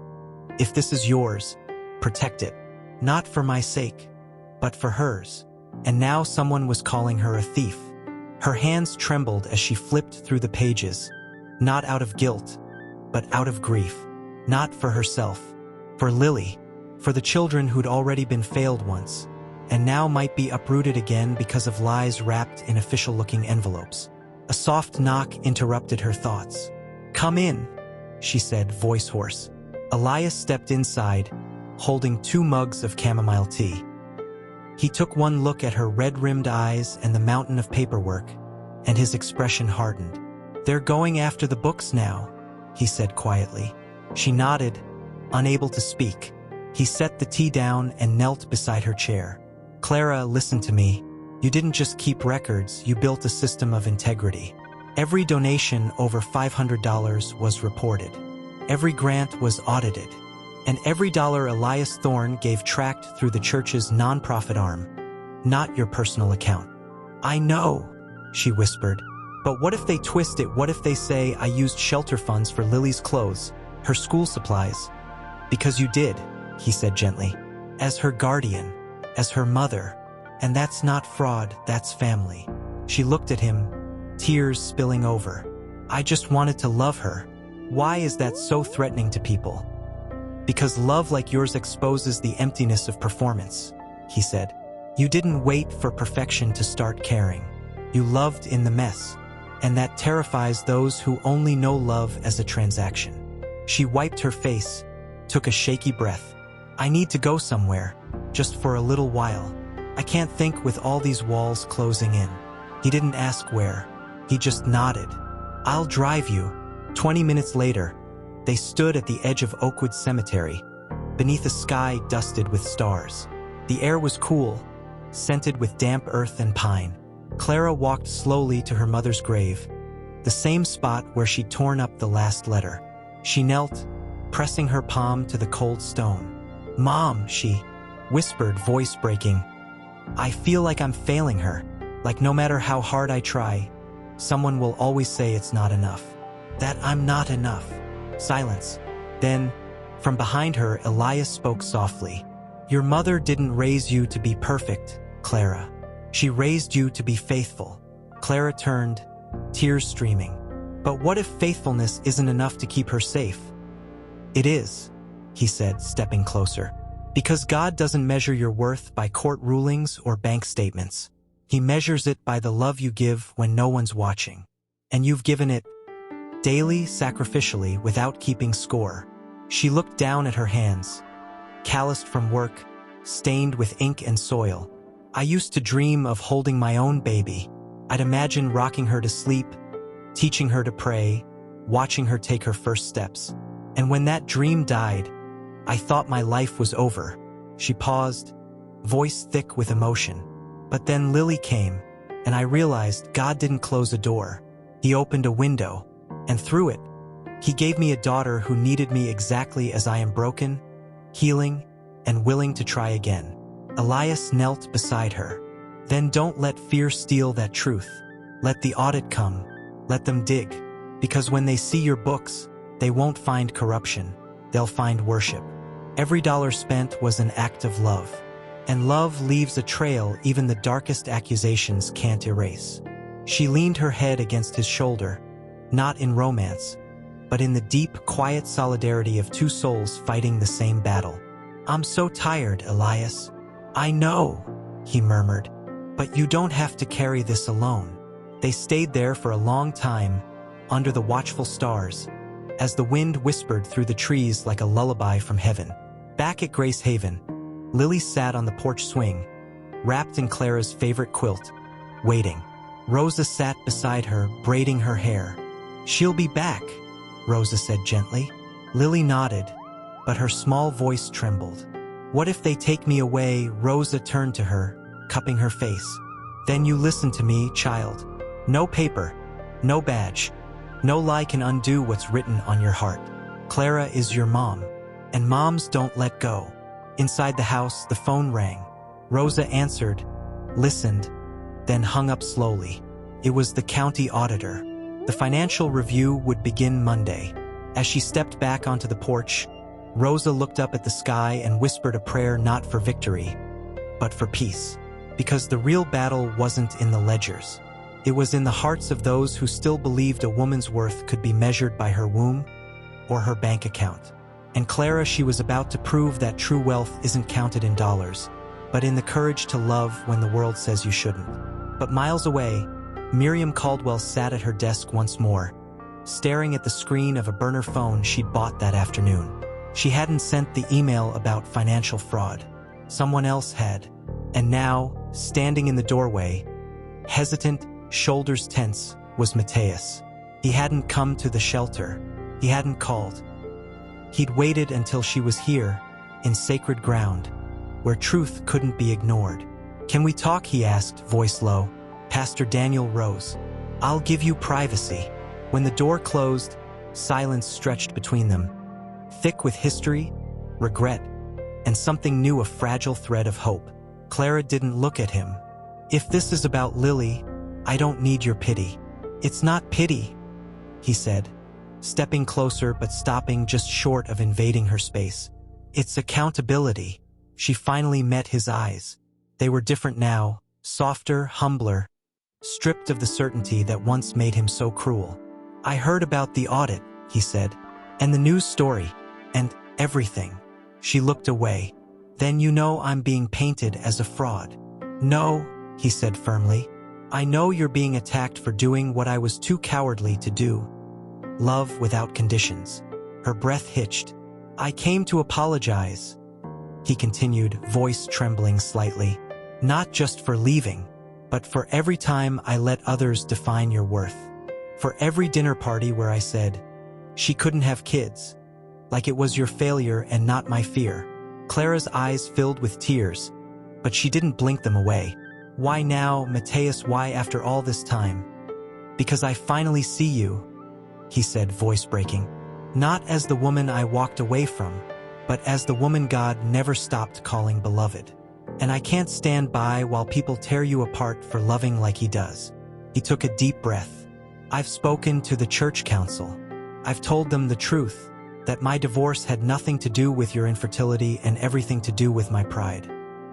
if this is yours, protect it. Not for my sake, but for hers. And now someone was calling her a thief. Her hands trembled as she flipped through the pages, not out of guilt, but out of grief. Not for herself, for Lily, for the children who'd already been failed once, and now might be uprooted again because of lies wrapped in official-looking envelopes. A soft knock interrupted her thoughts. "Come in," she said, voice hoarse. Elias stepped inside, holding 2 mugs of chamomile tea. He took one look at her red-rimmed eyes and the mountain of paperwork, and his expression hardened. "They're going after the books now," he said quietly. She nodded, unable to speak. He set the tea down and knelt beside her chair. "Clara, listen to me. You didn't just keep records, you built a system of integrity. Every donation over $500 was reported. Every grant was audited. And every dollar Elias Thorne gave tracked through the church's nonprofit arm, not your personal account." "I know," she whispered. "But what if they twist it? What if they say I used shelter funds for Lily's clothes, her school supplies?" "Because you did," he said gently. "As her guardian, as her mother. And that's not fraud, that's family." She looked at him, tears spilling over. "I just wanted to love her." "Why is that so threatening to people?" "Because love like yours exposes the emptiness of performance," he said. "You didn't wait for perfection to start caring. You loved in the mess, and that terrifies those who only know love as a transaction." She wiped her face, took a shaky breath. "I need to go somewhere, just for a little while. I can't think with all these walls closing in." He didn't ask where. He just nodded. "I'll drive you." 20 minutes later, they stood at the edge of Oakwood Cemetery, beneath a sky dusted with stars. The air was cool, scented with damp earth and pine. Clara walked slowly to her mother's grave, the same spot where she'd torn up the last letter. She knelt, pressing her palm to the cold stone. "Mom," she whispered, voice breaking. "I feel like I'm failing her, like no matter how hard I try, someone will always say it's not enough. That I'm not enough." Silence. Then, from behind her, Elias spoke softly. "Your mother didn't raise you to be perfect, Clara. She raised you to be faithful." Clara turned, tears streaming. "But what if faithfulness isn't enough to keep her safe?" "It is," he said, stepping closer. "Because God doesn't measure your worth by court rulings or bank statements. He measures it by the love you give when no one's watching. And you've given it daily, sacrificially, without keeping score." She looked down at her hands, calloused from work, stained with ink and soil. "I used to dream of holding my own baby. I'd imagine rocking her to sleep, teaching her to pray, watching her take her first steps. And when that dream died, I thought my life was over." She paused, voice thick with emotion. "But then Lily came, and I realized God didn't close a door. He opened a window, and through it, He gave me a daughter who needed me exactly as I am, broken, healing, and willing to try again." Elias knelt beside her. "Then don't let fear steal that truth. Let the audit come. Let them dig. Because when they see your books, they won't find corruption. They'll find worship. Every dollar spent was an act of love. And love leaves a trail even the darkest accusations can't erase." She leaned her head against his shoulder, not in romance, but in the deep, quiet solidarity of 2 souls fighting the same battle. "I'm so tired, Elias." "I know," he murmured, "but you don't have to carry this alone." They stayed there for a long time, under the watchful stars, as the wind whispered through the trees like a lullaby from heaven. Back at Grace Haven, Lily sat on the porch swing, wrapped in Clara's favorite quilt, waiting. Rosa sat beside her, braiding her hair. "She'll be back," Rosa said gently. Lily nodded, but her small voice trembled. "What if they take me away?" Rosa turned to her, cupping her face. "Then you listen to me, child. No paper, no badge, no lie can undo what's written on your heart. Clara is your mom, and moms don't let go." Inside the house, the phone rang. Rosa answered, listened, then hung up slowly. It was the county auditor. The financial review would begin Monday. As she stepped back onto the porch, Rosa looked up at the sky and whispered a prayer not for victory, but for peace. Because the real battle wasn't in the ledgers. It was in the hearts of those who still believed a woman's worth could be measured by her womb or her bank account. And Clara, she was about to prove that true wealth isn't counted in dollars, but in the courage to love when the world says you shouldn't. But miles away, Miriam Caldwell sat at her desk once more, staring at the screen of a burner phone she'd bought that afternoon. She hadn't sent the email about financial fraud. Someone else had. And now, standing in the doorway, hesitant, shoulders tense, was Mateus. He hadn't come to the shelter. He hadn't called. He'd waited until she was here, in sacred ground, where truth couldn't be ignored. "Can we talk?" he asked, voice low. Pastor Daniel rose. "I'll give you privacy." When the door closed, silence stretched between them, thick with history, regret, and something new, a fragile thread of hope. Clara didn't look at him. "If this is about Lily, I don't need your pity." "It's not pity," he said, stepping closer but stopping just short of invading her space. "It's accountability." She finally met his eyes. They were different now, softer, humbler, stripped of the certainty that once made him so cruel. "I heard about the audit," he said, "and the news story, and everything." She looked away. "Then you know I'm being painted as a fraud." "No," he said firmly. "I know you're being attacked for doing what I was too cowardly to do. Love without conditions." Her breath hitched. "I came to apologize," he continued, voice trembling slightly. "Not just for leaving, but for every time I let others define your worth. For every dinner party where I said she couldn't have kids, like it was your failure and not my fear." Clara's eyes filled with tears, but she didn't blink them away. "Why now, Mateus, why after all this time?" "Because I finally see you," he said, voice breaking. "Not as the woman I walked away from, but as the woman God never stopped calling beloved. And I can't stand by while people tear you apart for loving like he does." He took a deep breath. "I've spoken to the church council. I've told them the truth, that my divorce had nothing to do with your infertility and everything to do with my pride.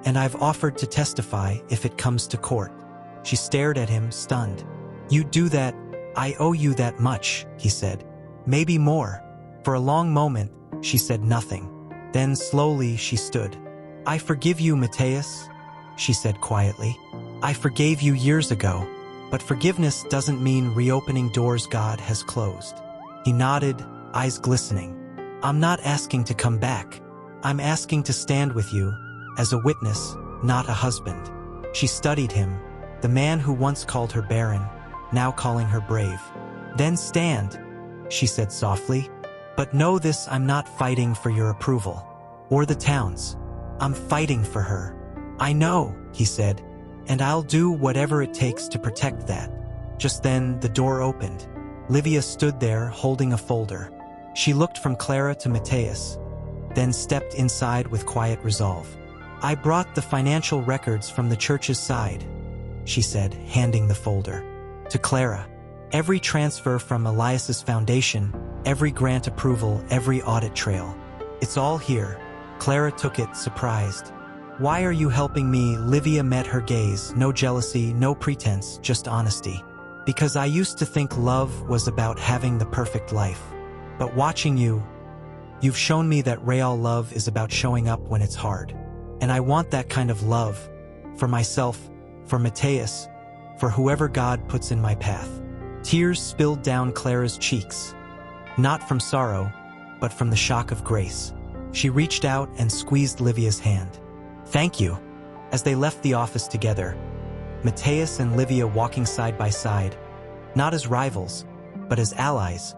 And I've offered to testify if it comes to court." She stared at him, stunned. "You do that? I owe you that much," he said. "Maybe more." For a long moment, she said nothing. Then slowly she stood. "I forgive you, Mateus," she said quietly. "I forgave you years ago, but forgiveness doesn't mean reopening doors God has closed." He nodded, eyes glistening. "I'm not asking to come back. I'm asking to stand with you, as a witness, not a husband." She studied him, the man who once called her barren, now calling her brave. "Then stand," she said softly. "But know this, I'm not fighting for your approval, or the town's. I'm fighting for her." "I know," he said, "and I'll do whatever it takes to protect that." Just then, the door opened. Livia stood there, holding a folder. She looked from Clara to Mateus, then stepped inside with quiet resolve. "I brought the financial records from the church's side," she said, handing the folder to Clara. "Every transfer from Elias's foundation, every grant approval, every audit trail. It's all here." Clara took it, surprised. "Why are you helping me?" Livia met her gaze. No jealousy, no pretense, just honesty. "Because I used to think love was about having the perfect life. But watching you've shown me that real love is about showing up when it's hard. And I want that kind of love, for myself, for Mateus, for whoever God puts in my path." Tears spilled down Clara's cheeks, not from sorrow, but from the shock of grace. She reached out and squeezed Livia's hand. "Thank you." As they left the office together, Mateus and Livia walking side by side, not as rivals, but as allies,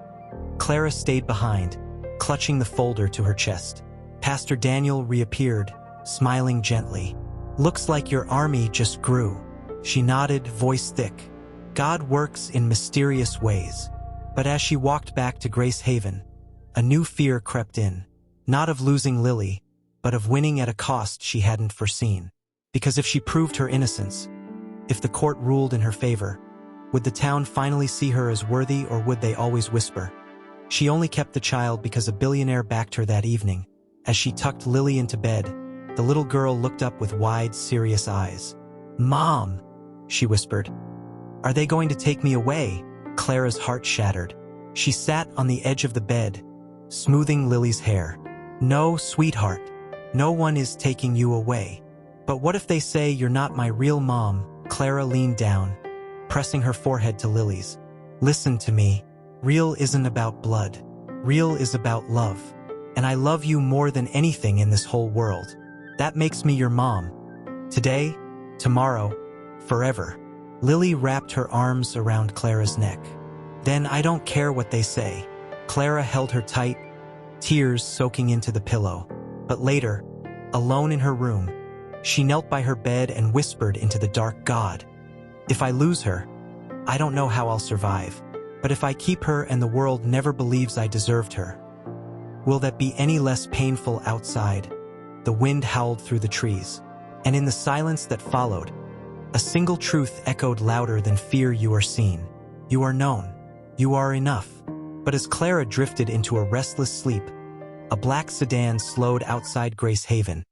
Clara stayed behind, clutching the folder to her chest. Pastor Daniel reappeared, smiling gently. "Looks like your army just grew." She nodded, voice thick. "God works in mysterious ways." But as she walked back to Grace Haven, a new fear crept in, not of losing Lily, but of winning at a cost she hadn't foreseen. Because if she proved her innocence, if the court ruled in her favor, would the town finally see her as worthy, or would they always whisper? She only kept the child because a billionaire backed her that evening. As she tucked Lily into bed, the little girl looked up with wide, serious eyes. "Mom," she whispered. "Are they going to take me away?" Clara's heart shattered. She sat on the edge of the bed, smoothing Lily's hair. "No, sweetheart. No one is taking you away." "But what if they say you're not my real mom?" Clara leaned down, pressing her forehead to Lily's. "Listen to me. Real isn't about blood. Real is about love. And I love you more than anything in this whole world. That makes me your mom. Today, tomorrow, forever." Lily wrapped her arms around Clara's neck. "Then I don't care what they say." Clara held her tight, tears soaking into the pillow. But later, alone in her room, she knelt by her bed and whispered into the dark, "God, if I lose her, I don't know how I'll survive. But if I keep her and the world never believes I deserved her, will that be any less painful outside?" The wind howled through the trees, and in the silence that followed, a single truth echoed louder than fear: you are seen, you are known, you are enough. But as Clara drifted into a restless sleep, a black sedan slowed outside Grace Haven,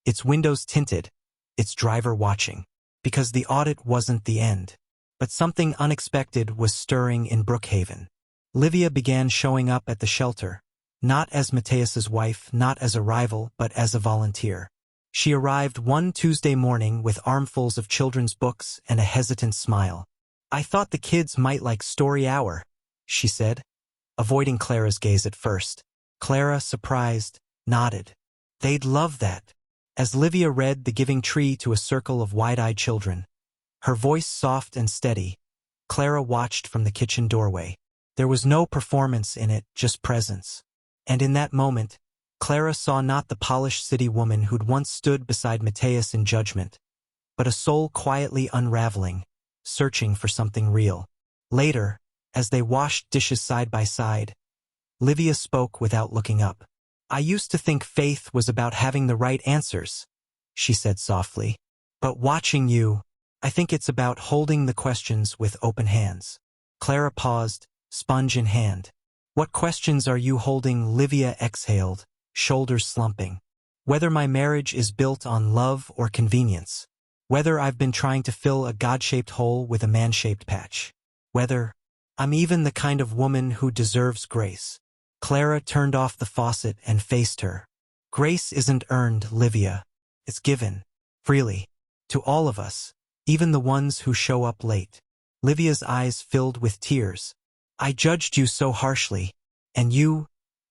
its windows tinted, its driver watching. Because the audit wasn't the end. But something unexpected was stirring in Brookhaven. Livia began showing up at the shelter, not as Mateus's wife, not as a rival, but as a volunteer. She arrived one Tuesday morning with armfuls of children's books and a hesitant smile. "I thought the kids might like story hour," she said, avoiding Clara's gaze at first. Clara, surprised, nodded. "They'd love that." As Livia read The Giving Tree to a circle of wide-eyed children, her voice soft and steady, Clara watched from the kitchen doorway. There was no performance in it, just presence. And in that moment, Clara saw not the polished city woman who'd once stood beside Mateus in judgment, but a soul quietly unraveling, searching for something real. Later, as they washed dishes side by side, Livia spoke without looking up. "I used to think faith was about having the right answers," she said softly. "But watching you, I think it's about holding the questions with open hands." Clara paused, sponge in hand. "What questions are you holding?" Livia exhaled, shoulders slumping. "Whether my marriage is built on love or convenience. Whether I've been trying to fill a God-shaped hole with a man-shaped patch. Whether I'm even the kind of woman who deserves grace." Clara turned off the faucet and faced her. "Grace isn't earned, Livia. It's given. Freely. To all of us. Even the ones who show up late." Livia's eyes filled with tears. "I judged you so harshly. And you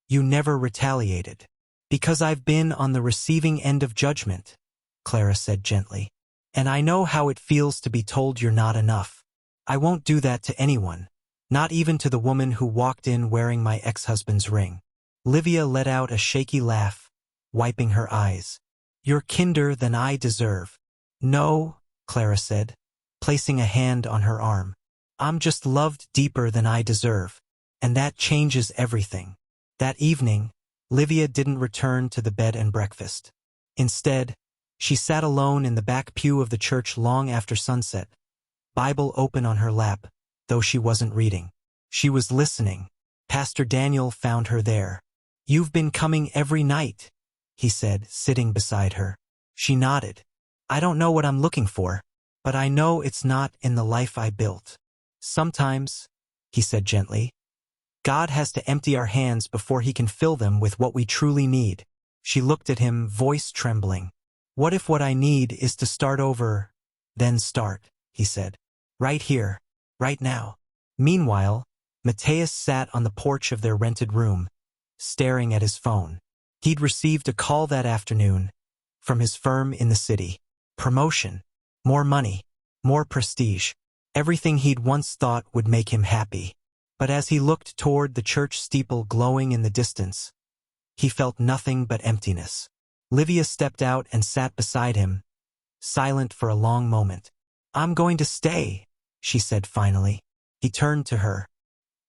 never retaliated." "Because I've been on the receiving end of judgment," Clara said gently. "And I know how it feels to be told you're not enough. I won't do that to anyone. Not even to the woman who walked in wearing my ex-husband's ring." Livia let out a shaky laugh, wiping her eyes. "You're kinder than I deserve." "No," Clara said, placing a hand on her arm. "I'm just loved deeper than I deserve. And that changes everything." That evening, Livia didn't return to the bed and breakfast. Instead, she sat alone in the back pew of the church long after sunset, Bible open on her lap, though she wasn't reading. She was listening. Pastor Daniel found her there. "You've been coming every night," he said, sitting beside her. She nodded. "I don't know what I'm looking for, but I know it's not in the life I built." "Sometimes," he said gently, "God has to empty our hands before he can fill them with what we truly need." She looked at him, voice trembling. "What if what I need is to start over?" "Then start," he said. "Right here. Right now." Meanwhile, Mateus sat on the porch of their rented room, staring at his phone. He'd received a call that afternoon from his firm in the city. Promotion, more money, more prestige, everything he'd once thought would make him happy. But as he looked toward the church steeple glowing in the distance, he felt nothing but emptiness. Livia stepped out and sat beside him, silent for a long moment. "I'm going to stay," she said finally. He turned to her.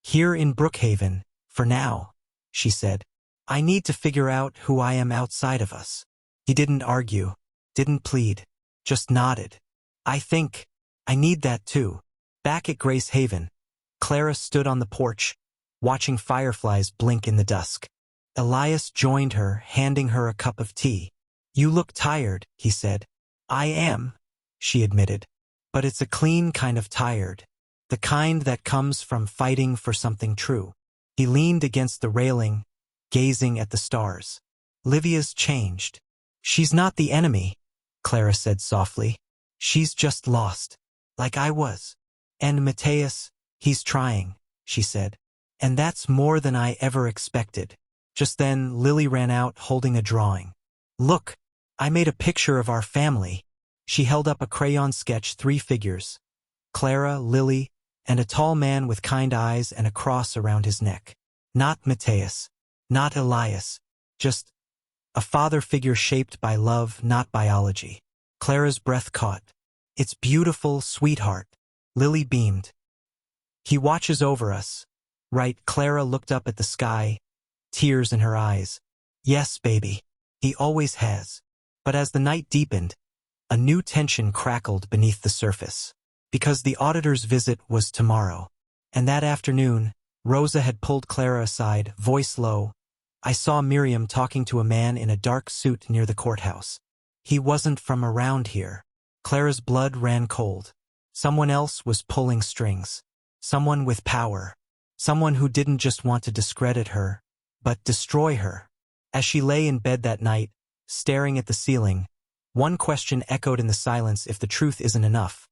"Here in Brookhaven, for now," she said. "I need to figure out who I am outside of us." He didn't argue, didn't plead. just nodded. I need that too. Back at Grace Haven, Clara stood on the porch, watching fireflies blink in the dusk. Elias joined her, handing her a cup of tea. You look tired, he said. I am, she admitted. But it's a clean kind of tired. The kind that comes from fighting for something true. He leaned against the railing, gazing at the stars. Livia's changed. She's not the enemy, Clara said softly. She's just lost, like I was. And Mateus, he's trying, she said. And that's more than I ever expected. Just then, Lily ran out holding a drawing. Look, I made a picture of our family. She held up a crayon sketch, 3 figures. Clara, Lily, and a tall man with kind eyes and a cross around his neck. Not Mateus, not Elias, just a father figure shaped by love, not biology. Clara's breath caught. It's beautiful, sweetheart. Lily beamed. He watches over us. Right, Clara looked up at the sky, tears in her eyes. Yes, baby. He always has. But as the night deepened, a new tension crackled beneath the surface. Because the auditor's visit was tomorrow. And that afternoon, Rosa had pulled Clara aside, voice low. I saw Miriam talking to a man in a dark suit near the courthouse. He wasn't from around here. Clara's blood ran cold. Someone else was pulling strings. Someone with power. Someone who didn't just want to discredit her, but destroy her. As she lay in bed that night, staring at the ceiling, one question echoed in the silence: if the truth isn't enough.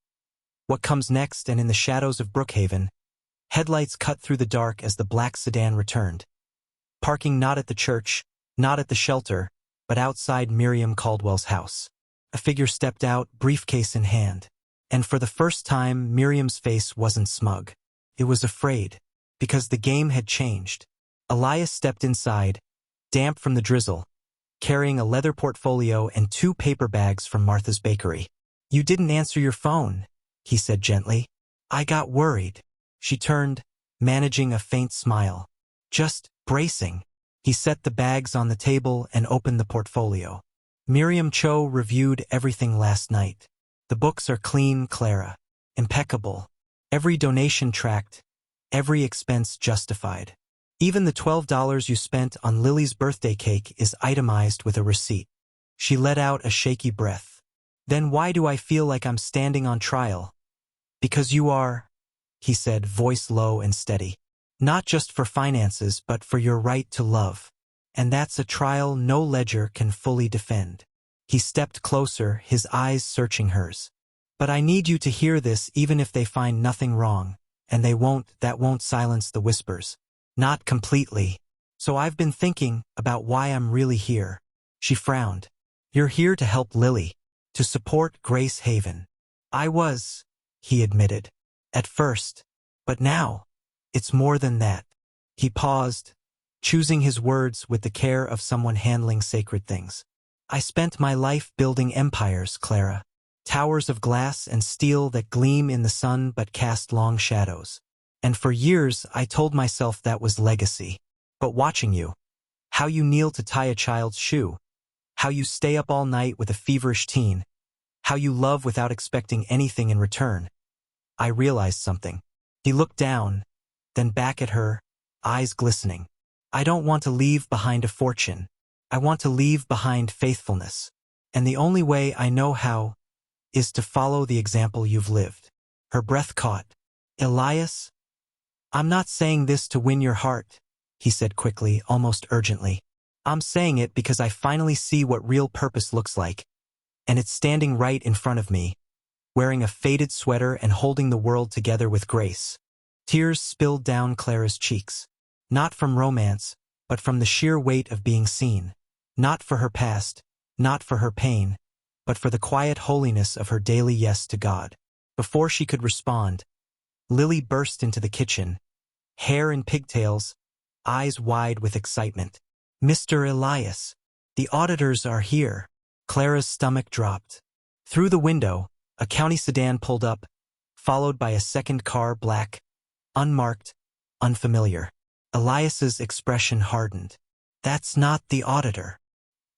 What comes next? And in the shadows of Brookhaven, headlights cut through the dark as the black sedan returned. Parking not at the church, not at the shelter, but outside Miriam Caldwell's house. A figure stepped out, briefcase in hand. And for the first time, Miriam's face wasn't smug. It was afraid, because the game had changed. Elias stepped inside, damp from the drizzle, carrying a leather portfolio and 2 paper bags from Martha's bakery. You didn't answer your phone, he said gently. I got worried. She turned, managing a faint smile. Just bracing. He set the bags on the table and opened the portfolio. Miriam Cho reviewed everything last night. The books are clean, Clara. Impeccable. Every donation tracked, every expense justified. Even the $12 you spent on Lily's birthday cake is itemized with a receipt. She let out a shaky breath. Then why do I feel like I'm standing on trial? Because you are, he said, voice low and steady. Not just for finances, but for your right to love. And that's a trial no ledger can fully defend. He stepped closer, his eyes searching hers. But I need you to hear this, even if they find nothing wrong. And that won't silence the whispers. Not completely. So I've been thinking about why I'm really here. She frowned. You're here to help Lily. To support Grace Haven. I was, he admitted. At first. But now. It's more than that. He paused, choosing his words with the care of someone handling sacred things. I spent my life building empires, Clara. Towers of glass and steel that gleam in the sun but cast long shadows. And for years I told myself that was legacy. But watching you, how you kneel to tie a child's shoe, how you stay up all night with a feverish teen, how you love without expecting anything in return, I realized something. He looked down, then back at her, eyes glistening. I don't want to leave behind a fortune. I want to leave behind faithfulness. And the only way I know how is to follow the example you've lived. Her breath caught. Elias? I'm not saying this to win your heart, he said quickly, almost urgently. I'm saying it because I finally see what real purpose looks like. And it's standing right in front of me, wearing a faded sweater and holding the world together with grace. Tears spilled down Clara's cheeks. Not from romance, but from the sheer weight of being seen. Not for her past, not for her pain, but for the quiet holiness of her daily yes to God. Before she could respond, Lily burst into the kitchen, hair in pigtails, eyes wide with excitement. Mr. Elias, the auditors are here. Clara's stomach dropped. Through the window, a county sedan pulled up, followed by a second car, black, unmarked, unfamiliar. Elias's expression hardened. That's not the auditor.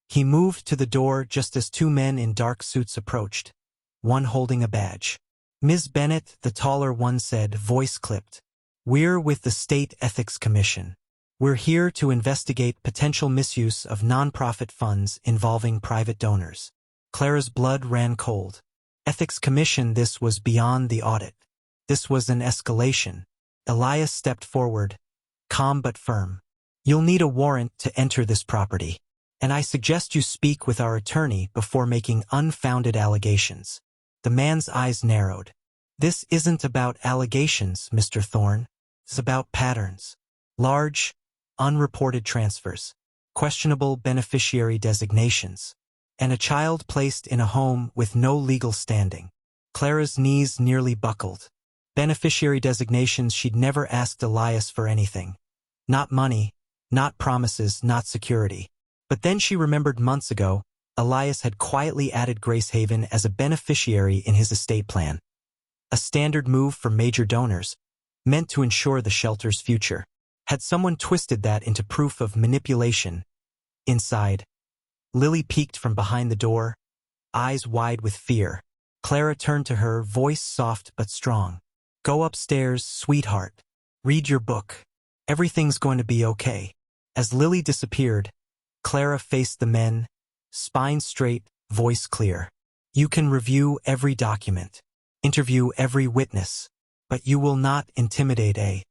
He moved to the door just as 2 men in dark suits approached. one holding a badge. Ms. Bennett, the taller one said, voice clipped. We're with the State Ethics Commission. We're here to investigate potential misuse of nonprofit funds involving private donors. Clara's blood ran cold. Ethics Commission, this was beyond the audit. This was an escalation. Elias stepped forward, calm but firm. You'll need a warrant to enter this property, and I suggest you speak with our attorney before making unfounded allegations. The man's eyes narrowed. This isn't about allegations, Mr. Thorne. It's about patterns. Large, unreported transfers, questionable beneficiary designations, and a child placed in a home with no legal standing. Clara's knees nearly buckled. Beneficiary designations, she'd never asked Elias for anything. Not money, not promises, not security. But then she remembered months ago, Elias had quietly added Gracehaven as a beneficiary in his estate plan. A standard move for major donors, meant to ensure the shelter's future. Had someone twisted that into proof of manipulation? Inside, Lily peeked from behind the door, eyes wide with fear. Clara turned to her, voice soft but strong. Go upstairs, sweetheart. Read your book. Everything's going to be okay. As Lily disappeared, Clara faced the men, spine straight, voice clear. You can review every document, interview every witness, but you will not intimidate a